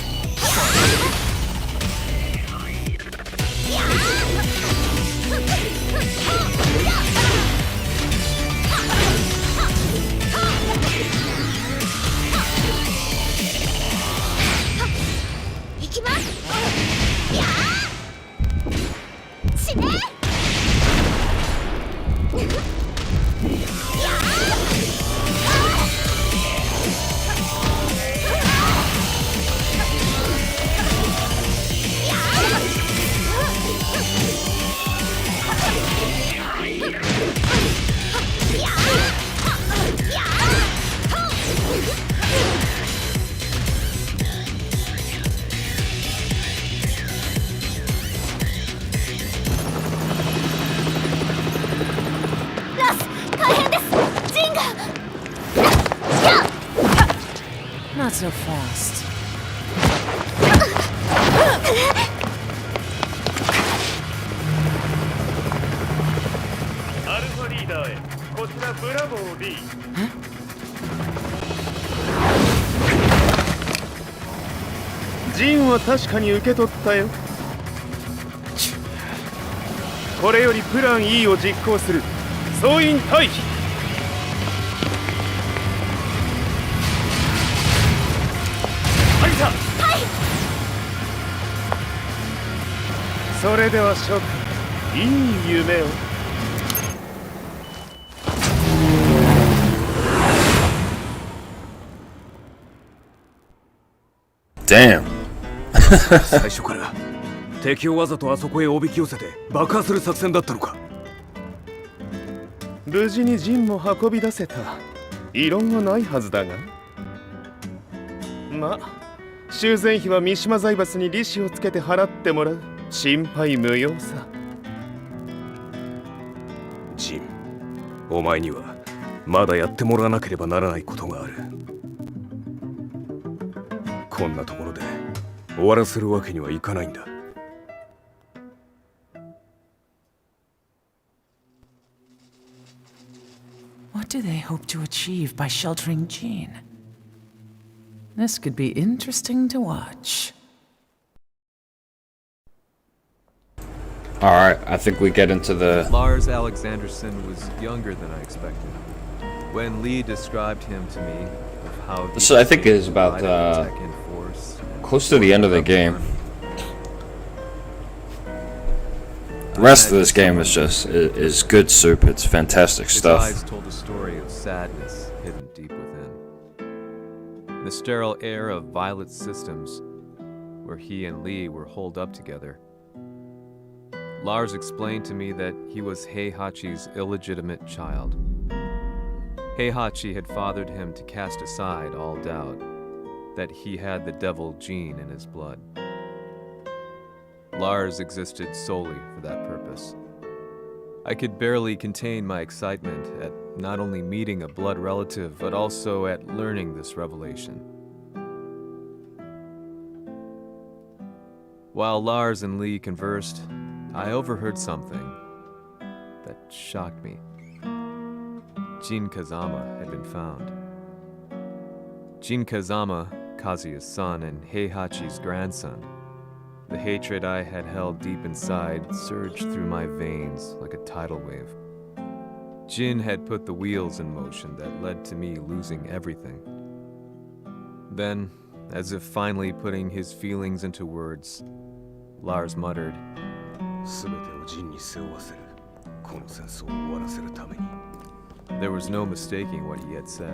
Not so fast. アルファリーダーへこちらブラボー D。 ジンは確かに受け取ったよ。これよりプラン E を実行する。総員退避。はいそれでは諸君、いい夢を。Damn. 最初から敵をわざとあそこへおびき寄せて爆破する作戦だったのか。無事にジンも運び出せた。異論はないはずだが。まあ修繕費は三島財閥に利子をつけて払ってもらう。心配無用さ。ジン、お前にはまだやってもらわなければならないことがある。こんなところで終わらせるわけにはいかないんだ。What do they hope to achieve by sheltering Jean? This could be interesting to watch. Alright, I think we get into the... Lars Alexanderson was younger than I expected. When Lee described him to me, of how this I think is about close to the end of the game. The rest of this game is just is good soup. It's fantastic stuff. His eyes told a story of sadness hidden deep within. In the sterile air of Violet Systems, where he and Lee were holed up together, Lars explained to me that he was Heihachi's illegitimate child. Heihachi had fathered him to cast aside all doubt that he had the devil gene in his blood. Lars existed solely for that purpose. I could barely contain my excitement at not only meeting a blood relative, but also at learning this revelation. While Lars and Lee conversed, I overheard something that shocked me. Jin Kazama had been found. Jin Kazama, Kazuya's son and Heihachi's grandson. The hatred I had held deep inside surged through my veins like a tidal wave. Jin had put the wheels in motion that led to me losing everything. Then, as if finally putting his feelings into words, Lars muttered, 全てをジンに背負わせる。この戦争を終わらせるために。There was no mistaking what he had said.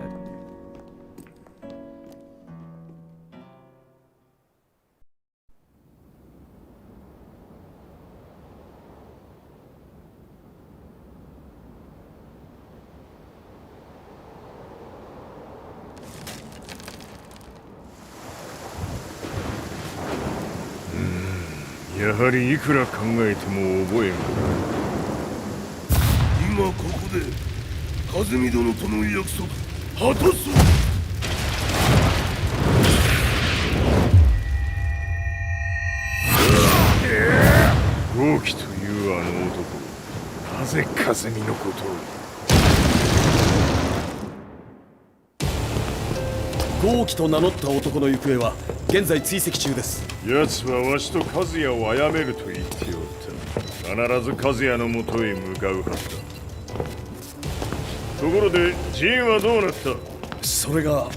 Hmm, やはりいくら考えても覚えん。今ここで和美殿との約束果たそう。豪輝というあの男、なぜ和美のことを。豪輝と名乗った男の行方は現在追跡中です。奴はわしと和也を殺めると言っておった。必ず和也のもとへ向かうはずだ。ところでジンはどうなった？それが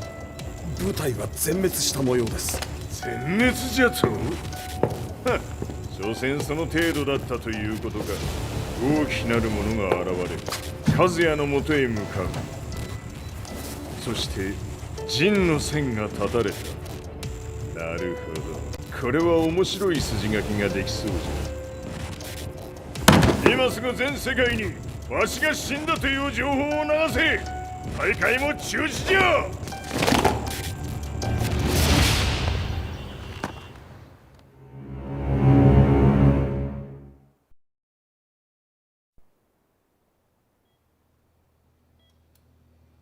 部隊は全滅した模様です。全滅じゃと？はっ、所詮その程度だったということか。大きなる者が現れ和也のもとへ向かう。そして陣の線が断たれた。なるほど、これは面白い筋書きができそうじゃ。今すぐ全世界にわしが死んだという情報を流せ。大会も中止じゃ。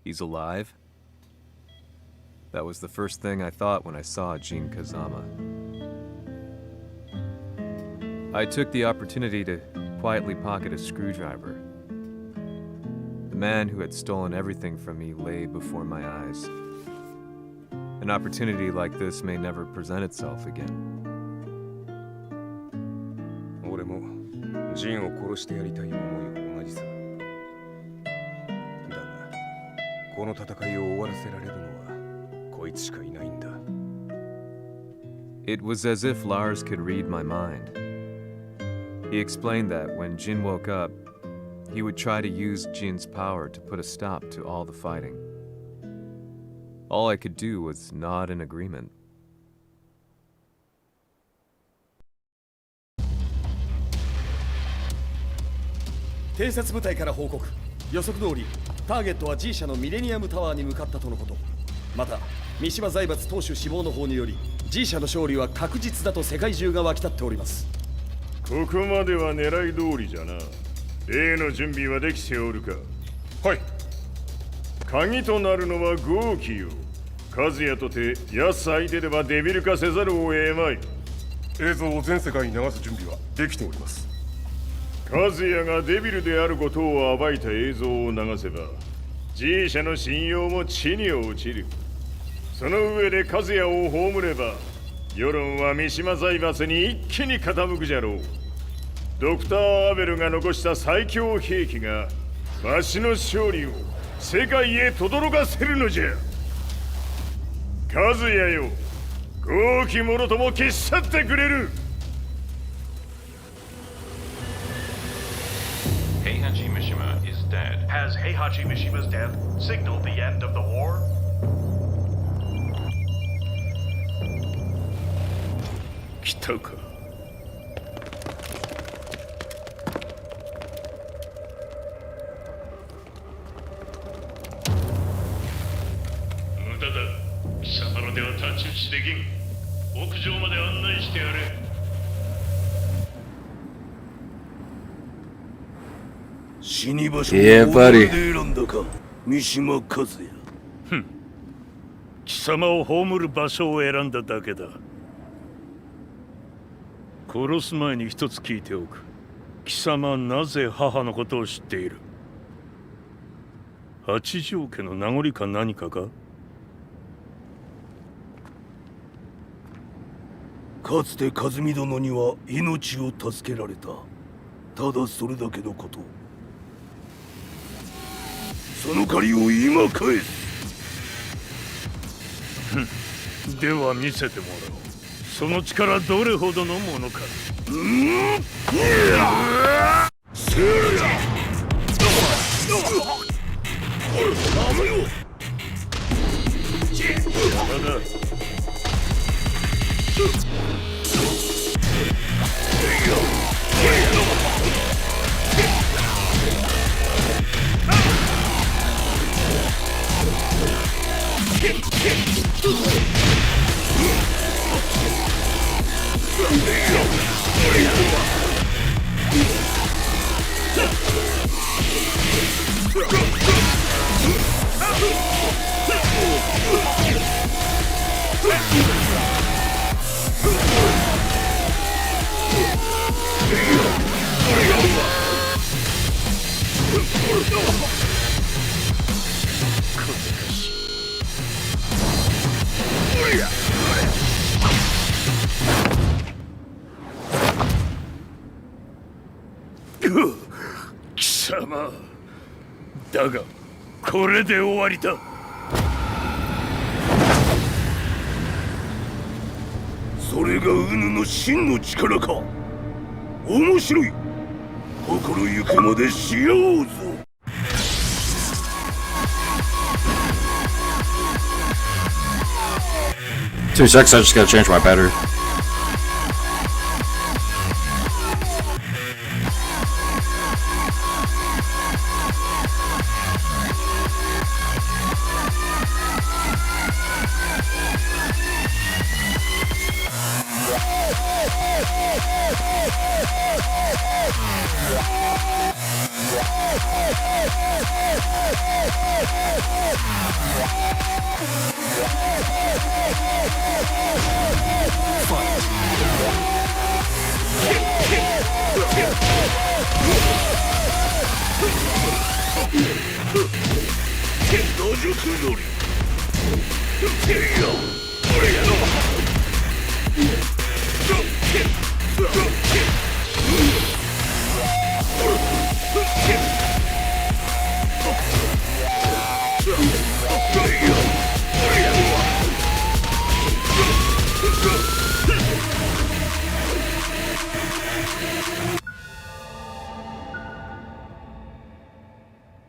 He's alive? That was the first thing I thought when I saw Jin Kazama. I took the opportunity to quietly pocket a screwdriver. The man who had stolen everything from me lay before my eyes. An opportunity like this may never present itself again. 俺もジンを殺してやりたい思いは同じさ。だが、この戦いを終わらせられるのはこいつしかいないんだ。It was as if Lars could read my mind. He explained that when Jin woke up, he would try to use Jin's power to put a stop to all the fighting. All I could do was nod in agreement. 偵察部隊から報告。予測通り、ターゲットは G 社のミレニアムタワーに向かったとのこと。また、三島財閥当主死亡の方により、G 社の勝利は確実だと世界中が沸き立っております。ここまでは狙い通りじゃな。例の準備はできておるか？はい。鍵となるのは豪輝よ。和也とて奴相手ではデビル化せざるを得まい。映像を全世界に流す準備はできております。和也がデビルであることを暴いた映像を流せば G 社の信用も地に落ちる。その上で和也を葬れば世論は三島財閥に一気に傾くじゃろう。ドクター・アベルが残した最強兵器がわしの勝利を世界へ轟かせるのじゃ。和也よ、豪輝者とも消し去ってくれる。Heihachi Mishima is dead. Has Heihachi Mishima's death signaled the end of the war? 来たか。無駄だ。貴様のでは太刀打ちできん。屋上まで案内してやれ。死に場所を俺で選んだか、三島和也。ふん。貴様を葬る場所を選んだだけだ。殺す前に一つ聞いておく。貴様はなぜ母のことを知っている？八条家の名残か何かか？かつて和美殿には命を助けられた。ただそれだけのこと。その借りを今返す。では見せてもらおう。その力どれほどのものか。貴様だがこれで終わりだ。それがウヌの真の力か。面白い。心ゆくまでしようぞ。2 seconds, I just gotta change my battery.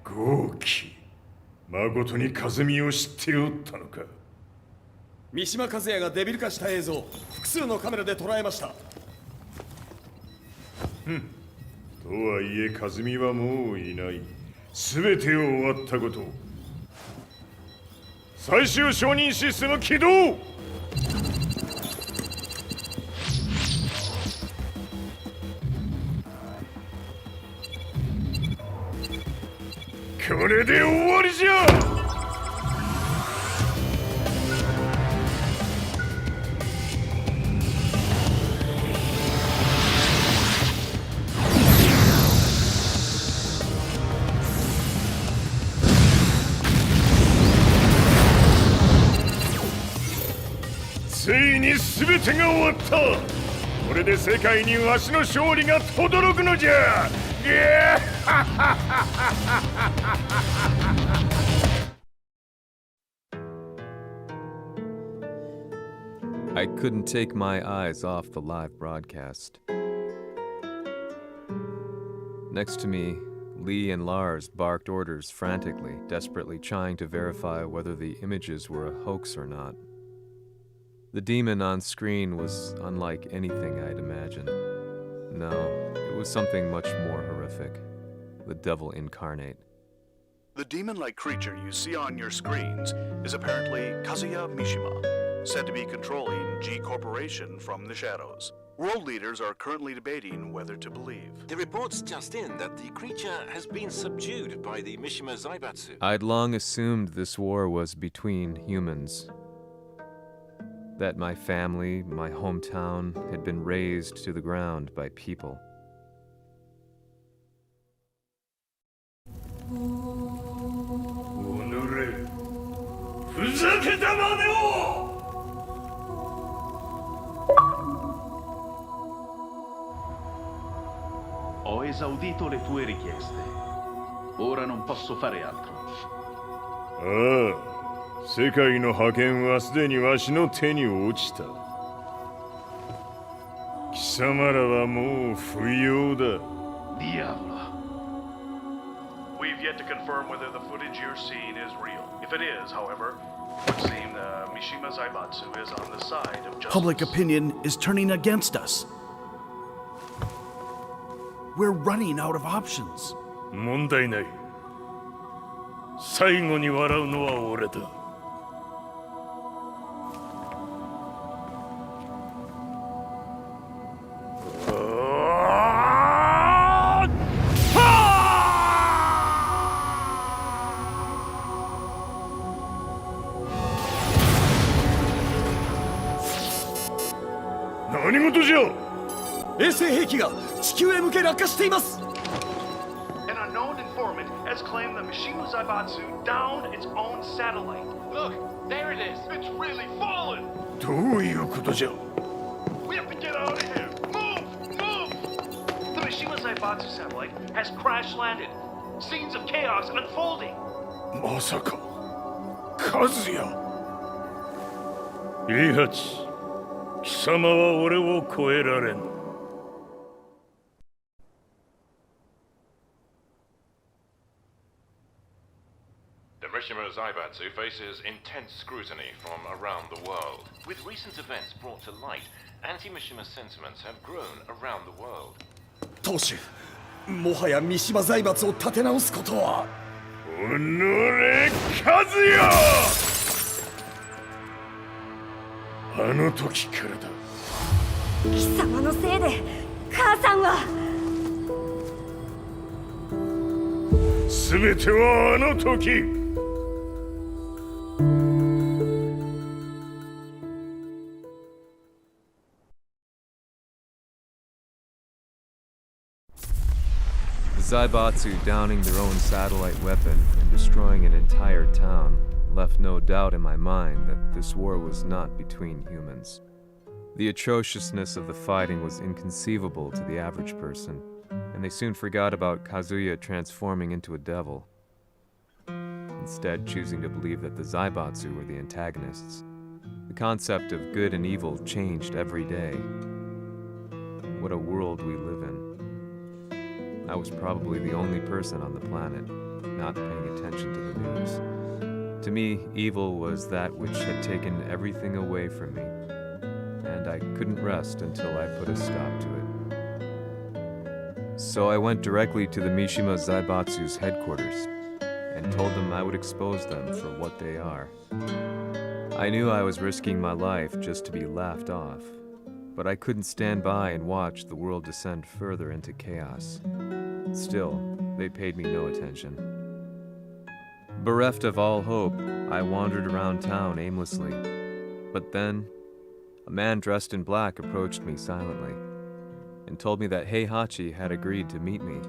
豪輝、誠に風見を知っておったのか。三島和也がデビル化した映像、複数のカメラで捉えました。とはいえ風見はもういない。全てを終わったこと。最終承認システム起動。これで終わりじゃ。ついに全てが終わった。これで世界にわしの勝利が轟くのじゃ。I couldn't take my eyes off the live broadcast. Next to me, Lee and Lars barked orders frantically, desperately trying to verify whether the images were a hoax or not. The demon on screen was unlike anything I'd imagined. No, it was something much more horrific. The devil incarnate. The demon-like creature you see on your screens is apparently Kazuya Mishima, said to be controlling G Corporation from the shadows. World leaders are currently debating whether to believe. The report's just in that the creature has been subdued by the Mishima Zaibatsu. I'd long assumed this war was between humans. That my family, my hometown, had been razed to the ground by people. Ho esaudito le tue richieste. Ora non posso fare altro. 世界の覇権はすでにわしの手に落ちた。貴貴様らはもう不要だ。 Diavolo. We've yet to confirm whether the footage you're seeing is real. If it is, however, it would seem the Mishima Zaibatsu is on the side of justice. Public opinion is turning against us. We're running out of options. 問題ない。最後に笑うのは俺だ。何事じゃ。衛星兵器が地球へ向け落下しています。 An unknown informant has claimed the Mishima Zaibatsu downed its own satellite. Look, there it is. It's really fallen. どういうことじゃ。 We have to get out of here. Move! Move! The Mishima Zaibatsu satellite has crash landed. Scenes of chaos unfolding. まさか和也。イハチ、貴様は俺を超えられん。 The Mishima Zaibatsu faces intense scrutiny from around the world. With recent events brought to light, anti-Mishima sentiments have grown around the world. 当主、もはや三島財閥を立て直すことは。おのれ、和也！あの時からだ。貴様のせいで母さんは。全てはあの時。 Zaibatsu downing their own satellite weapon and destroying an entire town left no doubt in my mind that this war was not between humans. The atrociousness of the fighting was inconceivable to the average person, and they soon forgot about Kazuya transforming into a devil, instead choosing to believe that the Zaibatsu were the antagonists. The concept of good and evil changed every day. What a world we live in. I was probably the only person on the planet not paying attention to the news. To me, evil was that which had taken everything away from me, and I couldn't rest until I put a stop to it. So I went directly to the Mishima Zaibatsu's headquarters and told them I would expose them for what they are. I knew I was risking my life just to be laughed off, but I couldn't stand by and watch the world descend further into chaos. Still, they paid me no attention. Bereft of all hope, I wandered around town aimlessly. But then, a man dressed in black approached me silently and told me that Heihachi had agreed to meet me.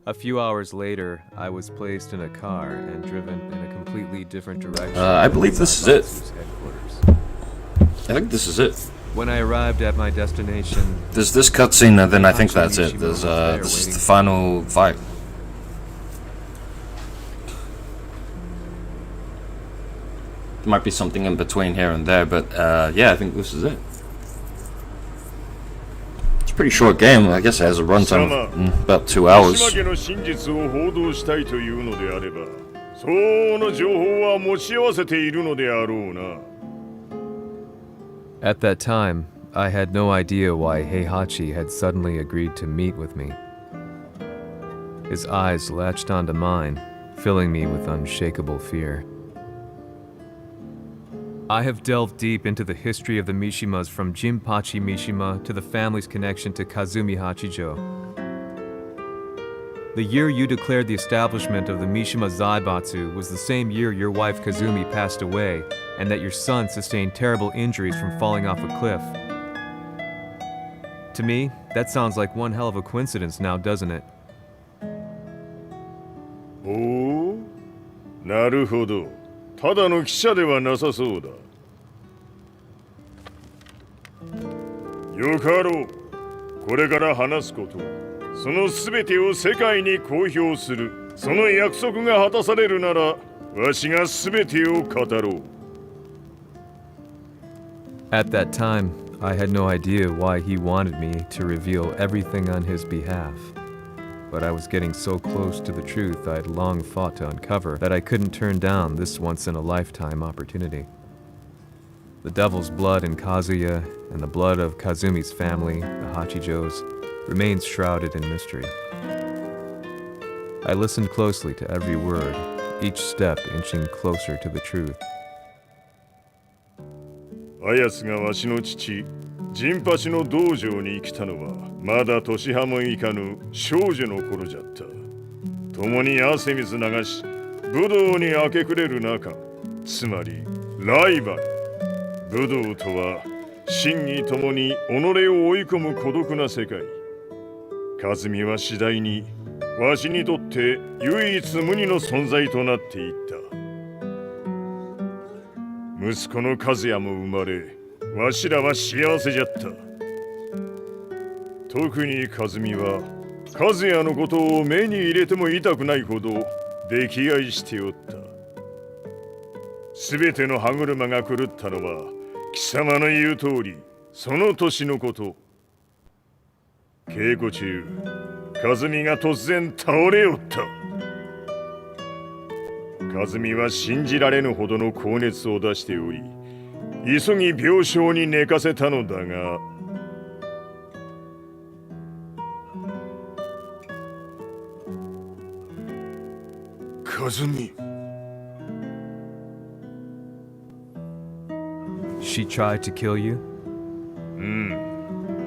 A few hours later, I was placed in a car and driven in a completely different direction. I believe this is it. I think this is it. When I arrived at my destination, there's this cutscene, and then I think that's it. There's this is the final fight. There might be something in between here and there, but yeah, I think this is it. It's a pretty short game. I guess it has a runtime of about 2 hours. At that time, I had no idea why Heihachi had suddenly agreed to meet with me. His eyes latched onto mine, filling me with unshakable fear. I have delved deep into the history of the Mishimas from Jinpachi Mishima to the family's connection to Kazumi Hachijo. The year you declared the establishment of the Mishima Zaibatsu was the same year your wife Kazumi passed away, and that your son sustained terrible injuries from falling off a cliff. To me, that sounds like one hell of a coincidence now, doesn't it? Oh, なるほど。ただの記者ではなさそうだ。よかろう。これから話すこと、そのすべてを世界に公表する。その約束が果たされるなら、わしがすべてを語ろう。At that time, I had no idea why he wanted me to reveal everything on his behalf. But I was getting so close to the truth I'd long fought to uncover that I couldn't turn down this once-in-a-lifetime opportunity. The devil's blood in Kazuya and the blood of Kazumi's family, the Hachijos, remains shrouded in mystery. I listened closely to every word, each step inching closer to the truth. あやつがわしの父、ジンパチの道場に来たのは、まだ年端もいかぬ少女の頃じゃった。共に汗水流し、武道に明け暮れる中、つまりライバル。武道とは、真偽ともに己を追い込む孤独な世界。和美は次第に、わしにとって唯一無二の存在となっていった。息子の和也も生まれ、わしらは幸せじゃった。特に和美は、和也のことを目に入れても痛くないほど溺愛しておった。すべての歯車が狂ったのは、貴様の言う通り、その年のこと。稽古中、和美が突然倒れおった。和美は信じられぬほどの高熱を出しており、急ぎ病床に寝かせたのだが、和美。She tried to kill you?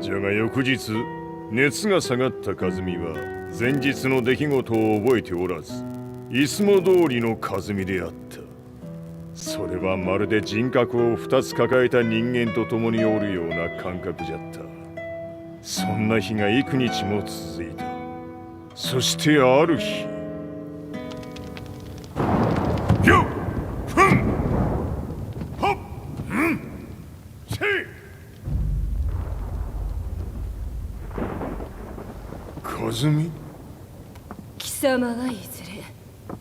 じゃが翌日、熱が下がった和美は、前日の出来事を覚えておらず、いつも通りの和美であった。それはまるで人格を2つ抱えた人間と共におるような感覚じゃった。そんな日が幾日も続いた。そしてある日、よっふんはっうんせい和美。貴様はいずれ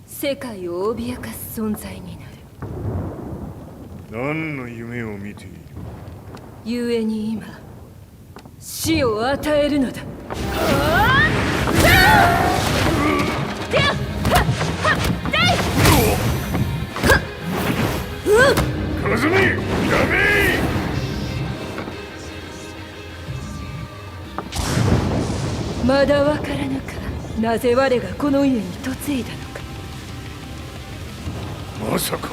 世界を脅かす存在になる。何の夢を見ている？故に今死を与えるのだ。和美、やめ！まだわからぬか。なぜ我がこの家に嫁いだのか。まさか。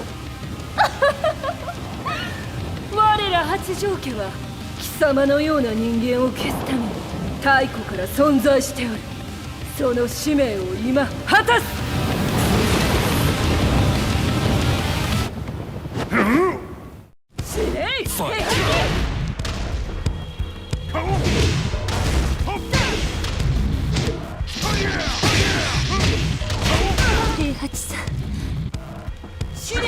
我ら八丈家は貴様のような人間を消すために太古から存在しておる。その使命を今果たす。死ねい！平八さん、死ね！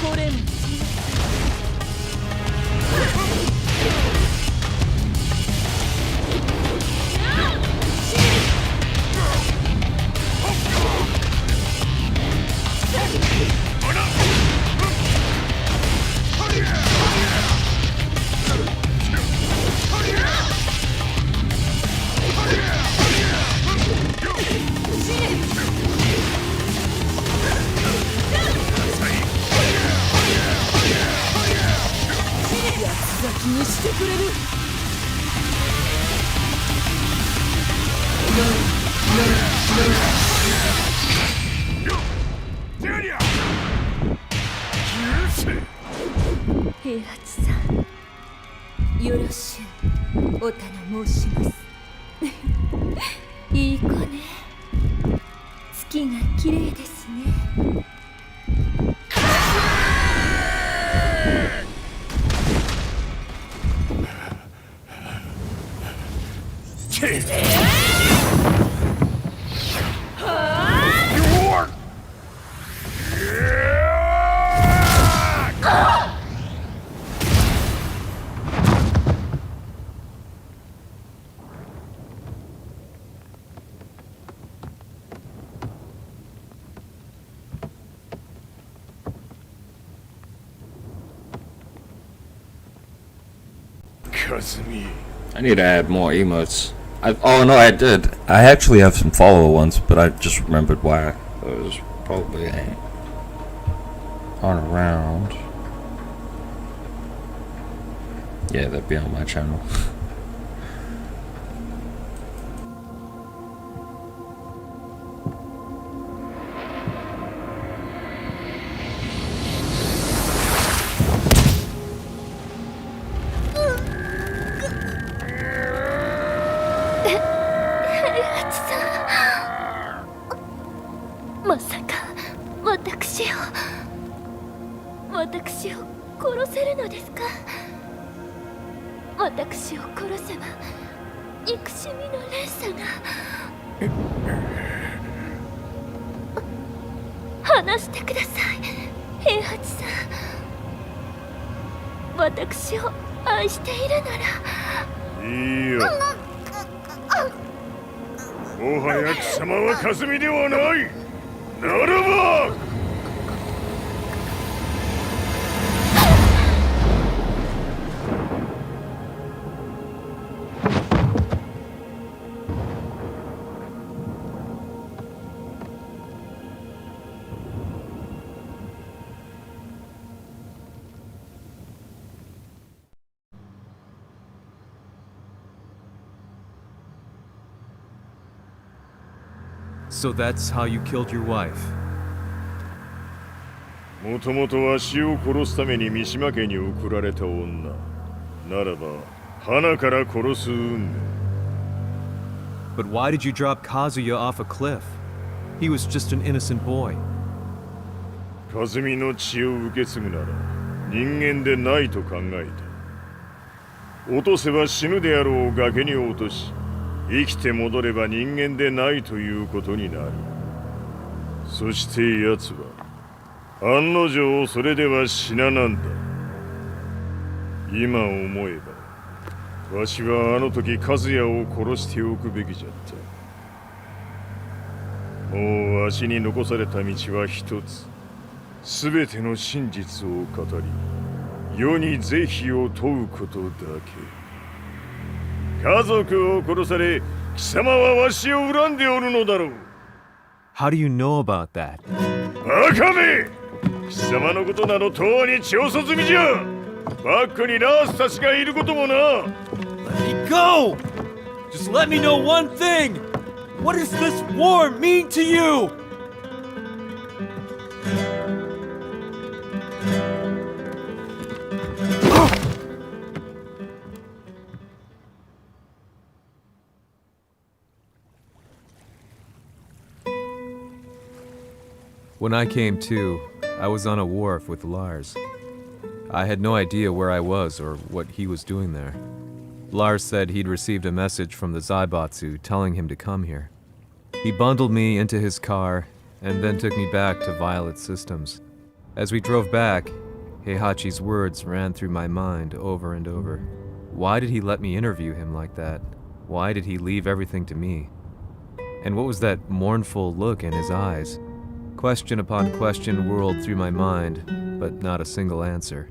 これも気にしてくれる。平八さん、よろしゅうお頼申します。いい子ね。月が綺麗ですね。はあ I need to add more emotes. Oh no, I did. I actually have some follower ones, but I just remembered why. It was probably on around. Yeah, that'd be on my channel. So that's how you killed your wife. もともとわしを殺すために三島家に送られた女ならば花から殺す運命 But why did you drop Kazuya off a cliff? He was just an innocent boy. 和美の血を受け継ぐなら人間でないと考えた落とせば死ぬであろう崖に落とし生きて戻れば人間でないということになるそして奴は案の定それでは死ななんだ今思えばわしはあの時和也を殺しておくべきじゃったもうわしに残された道は一つ全ての真実を語り世に是非を問うことだけ家族を殺され貴様はわしを恨んでおるのだろう How do you know about that? バカめ貴様のことなどとうに血をそずみじゃバックにラースたちがいることもな Let me go! Just let me know one thing! What does this war mean to you? When I came to, I was on a wharf with Lars. I had no idea where I was or what he was doing there. Lars said he'd received a message from the Zaibatsu telling him to come here. He bundled me into his car and then took me back to Violet Systems. As we drove back, Heihachi's words ran through my mind over and over. Why did he let me interview him like that? Why did he leave everything to me? And what was that mournful look in his eyes? Question upon question whirled through my mind, but not a single answer.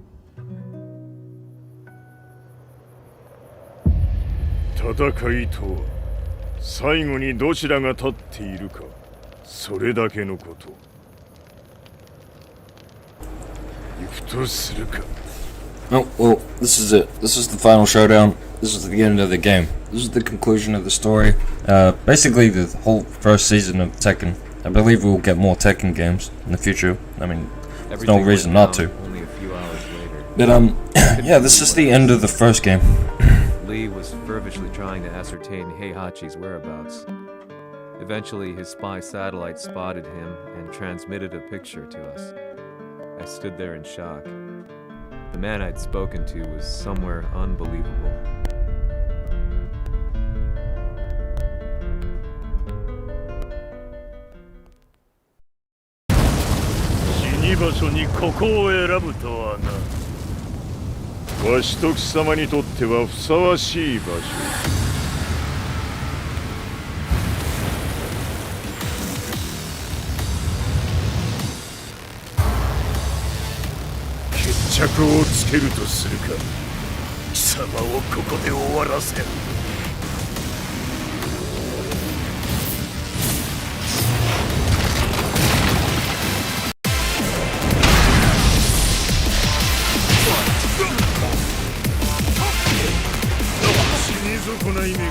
戦いとは最後にどちらが立っているかそれだけのこと行くとするか Oh, well, this is it. This is the final showdown. This is the end of the game. This is the conclusion of the story. Basically, the whole first season of Tekken. I believe we'll get more Tekken games in the future. I mean, there's no reason not to. Only a few hours later. But, yeah, this is the end of the first game. Lee was feverishly trying to ascertain Heihachi's whereabouts. Eventually, his spy satellite spotted him and transmitted a picture to us. I stood there in shock. The man I'd spoken to was somewhere unbelievable. 場所にここを選ぶとはな。わしと貴様にとってはふさわしい場所。決着をつけるとするか、貴様をここで終わらせる。死に損ない目が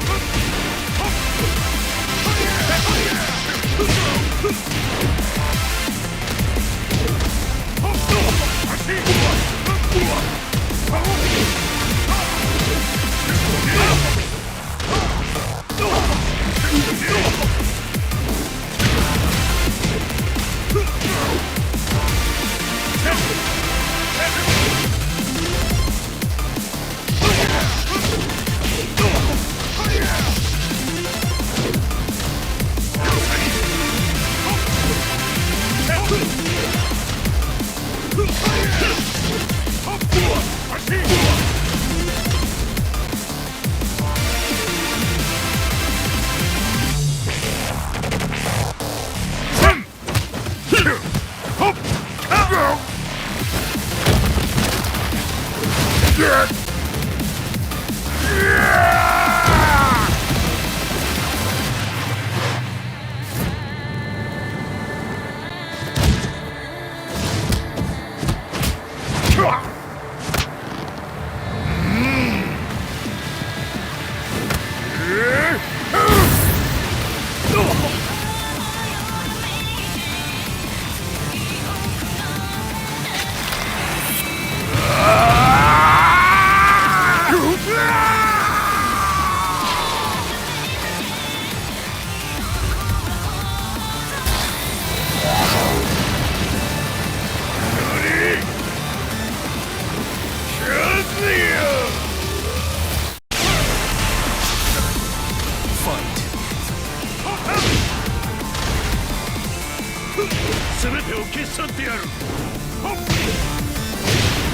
全てを消し去ってやる。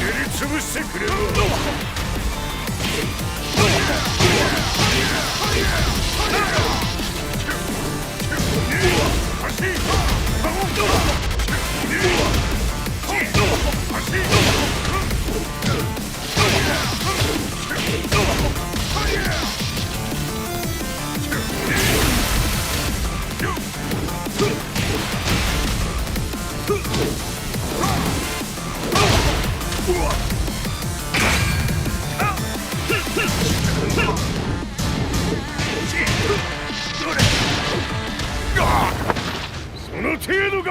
練りつぶしてくれろ。その程度か。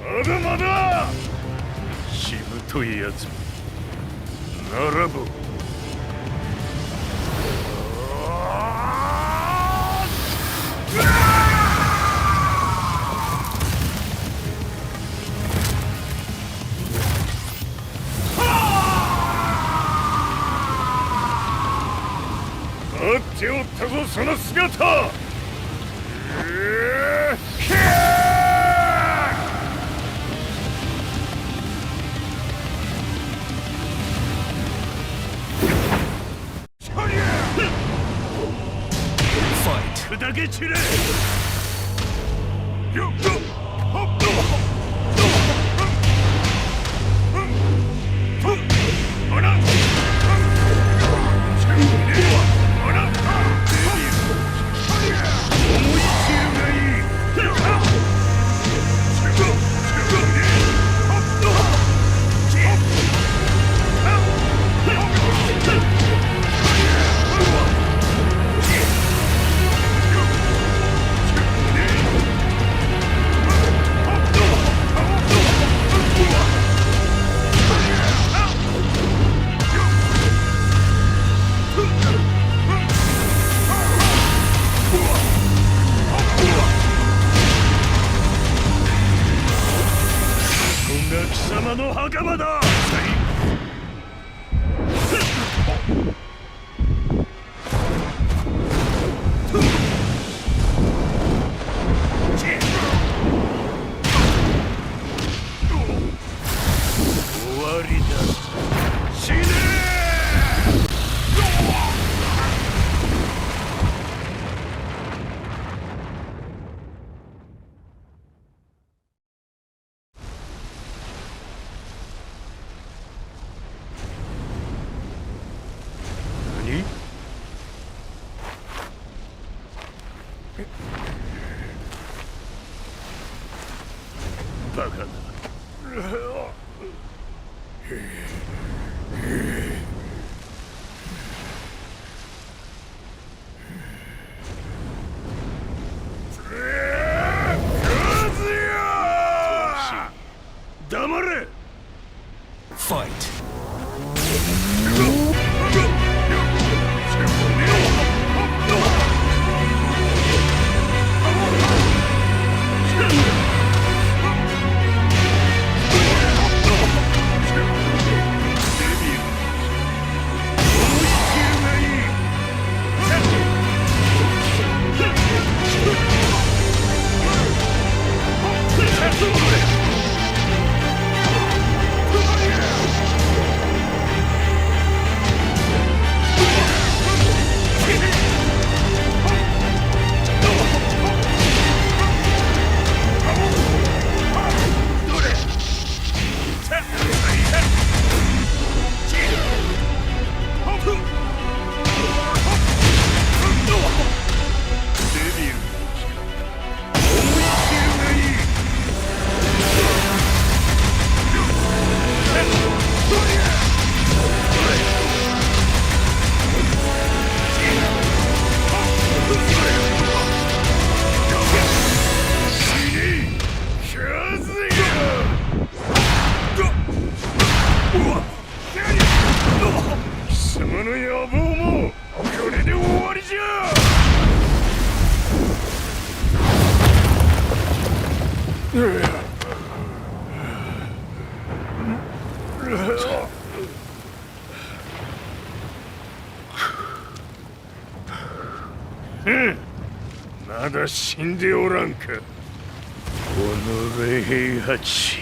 まだまだしぶといやつならば待っておったぞその姿。砕け散れ。貴様の袴だ。終わりだ。死ねの野望もこれで終わりじゃ。まだ死んでおらんか。おのれ平八。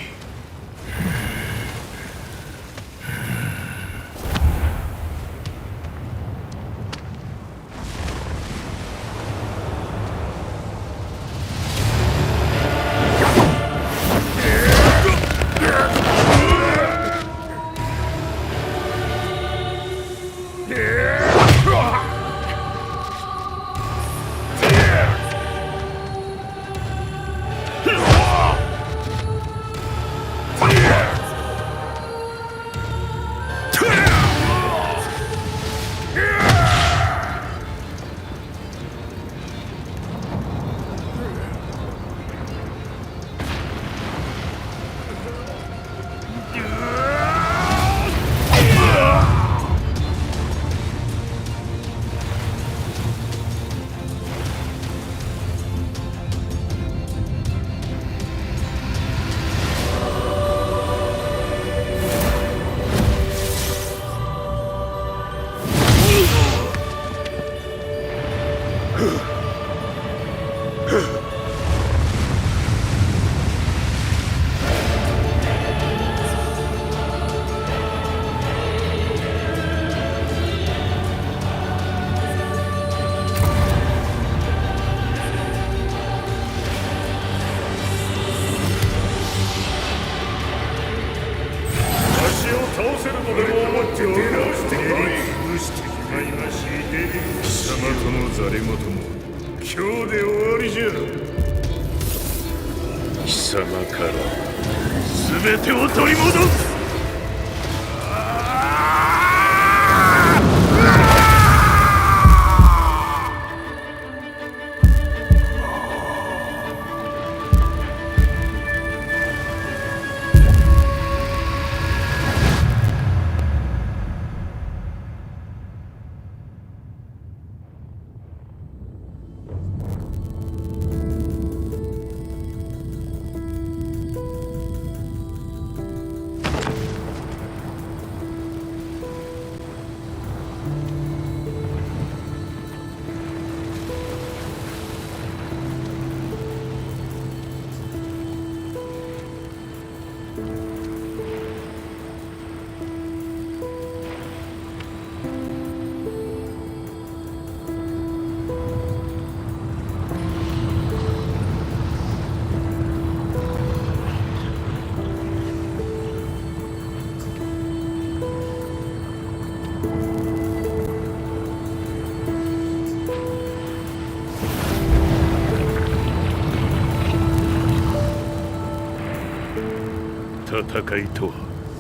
戦いとは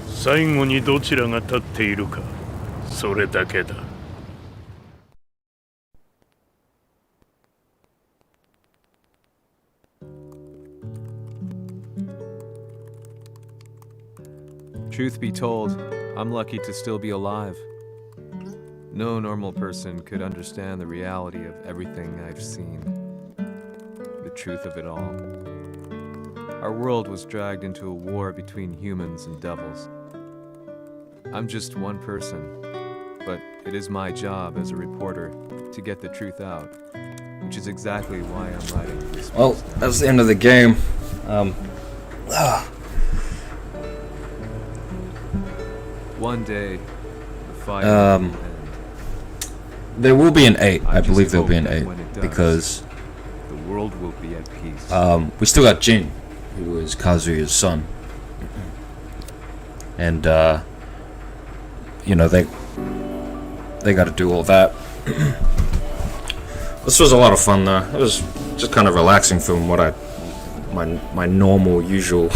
最後にどちらが立っているか、それだけだ。Truth be told, I'm lucky to still be alive. No normal person could understand the reality of everything I've seen. The truth of it all. Our world was dragged into a war between humans and devils. I'm just one person, but it is my job as a reporter to get the truth out, which is exactly why I'm writing this. Well, that's the end of the game. One day, the fire will end. There will be an 8. I believe there will be an 8 because the world will be at peace. We still got Jin, who is Kazuya's son, and you know they got to do all that. This was a lot of fun though. It was just kind of relaxing from what my normal usual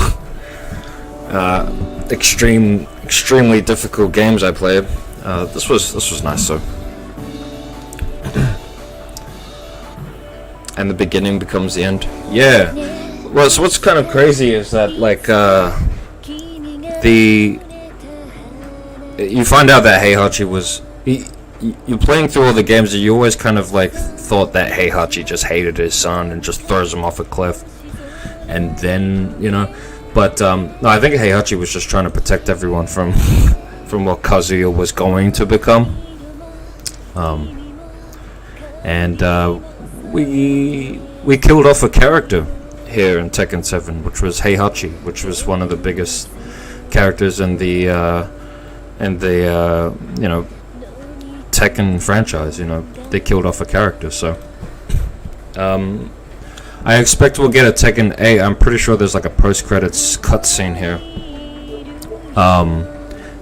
extremely difficult games I played. This was nice though. And the beginning becomes the end. Yeah. Well, so what's kind of crazy is that like you find out that Heihachi was you're playing through all the games, and you always kind of like thought that Heihachi just hated his son and just throws him off a cliff, and then but no, I think Heihachi was just trying to protect everyone from what Kazuya was going to become. And we killed off a character here in Tekken 7, which was Heihachi, which was one of the biggest characters in the Tekken franchise. They killed off a character, so I expect we'll get a Tekken 8. I'm pretty sure there's like a post-credits cutscene here.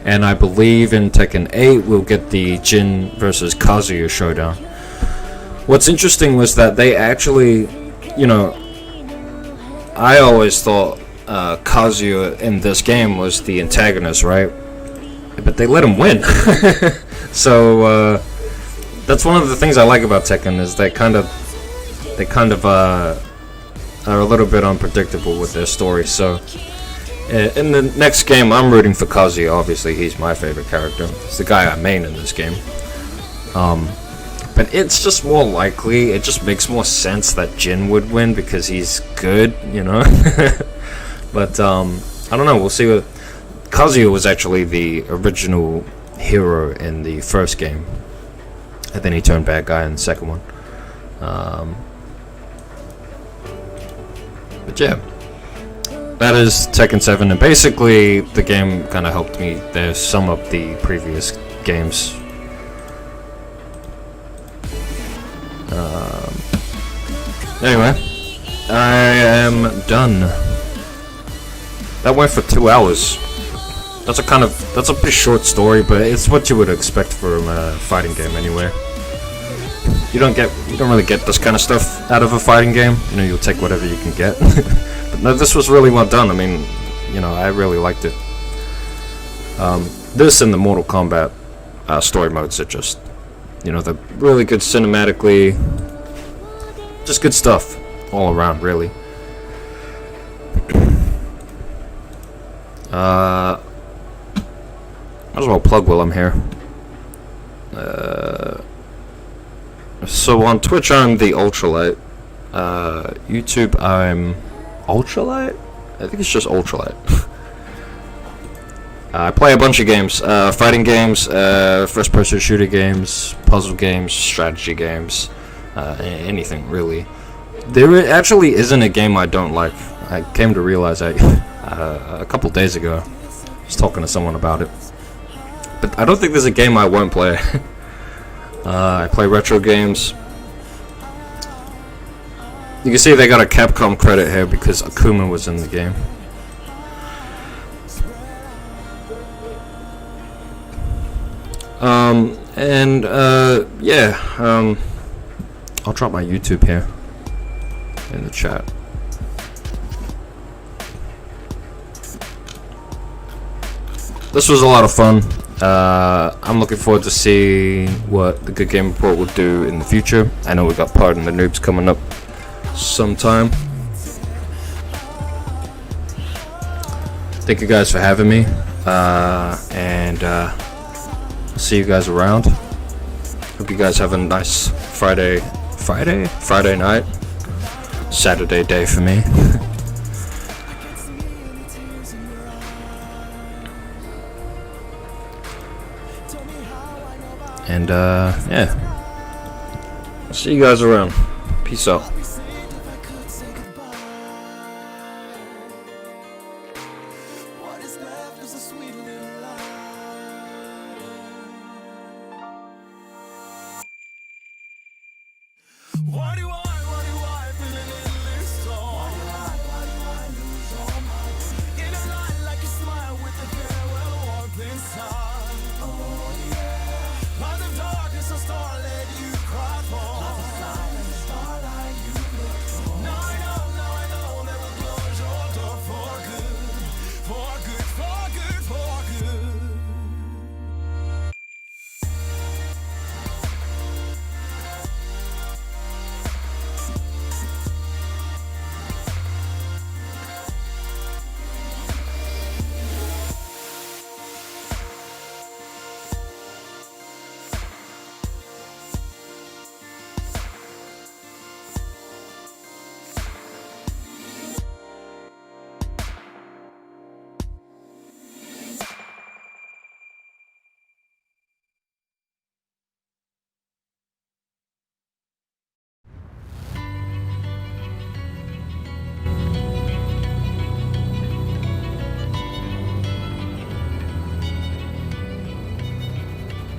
And I believe in Tekken 8 we'll get the Jin versus Kazuya showdown. What's interesting was that they actually, I always thought Kazuya in this game was the antagonist, right? But they let him win. So that's one of the things I like about Tekken, is they kind of are a little bit unpredictable with their story. So in the next game, I'm rooting for Kazuya. Obviously, he's my favorite character. He's the guy I main in this game. But it's just more likely, it just makes more sense that Jin would win because he's good, But I don't know, we'll see. What Kazuya was actually the original hero in the first game, and then he turned bad guy in the second one. But yeah, that is Tekken 7, and basically the game kind of helped me there sum up the previous games. Anyway, I am done. That went for 2 hours. That's a pretty short story, but it's what you would expect from a fighting game anyway. You don't really get this kind of stuff out of a fighting game. You'll take whatever you can get. But no, this was really well done. I mean, I really liked it. This and the Mortal Kombat story modes are just, they're really good cinematically. Just good stuff all around, really. Might as well plug while I'm here. So on Twitch I'm the Ultralight. YouTube I'm Ultralight? I think it's just Ultralight. I play a bunch of games. Fighting games, first person shooter games, puzzle games, strategy games, anything really. There actually isn't a game I don't like. I came to realize a couple days ago. I was talking to someone about it. But I don't think there's a game I won't play. I play retro games. You can see they got a Capcom credit here because Akuma was in the game. I'll drop my YouTube here in the chat. This was a lot of fun. I'm looking forward to see what the Good Game Report will do in the future. I know we got Pardon the Noobs coming up sometime. Thank you guys for having me, and see you guys around. Hope you guys have a nice Friday night, Saturday day for me. And yeah, see you guys around. Peace out.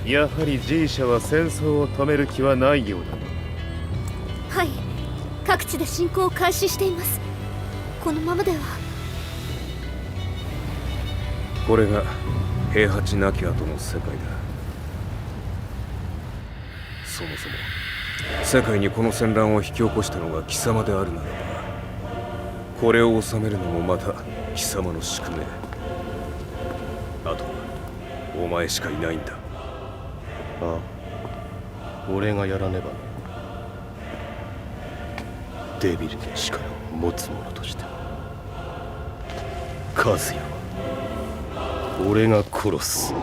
やはり G 社は戦争を止める気はないようだ。はい、各地で侵攻を開始しています。このままでは。これが平八なき後の世界だ。そもそも世界にこの戦乱を引き起こしたのが貴様であるならば、これを収めるのもまた貴様の宿命。あとはお前しかいないんだ。ああ、俺がやらねばな。デビルの力を持つ者として和也は俺が殺す。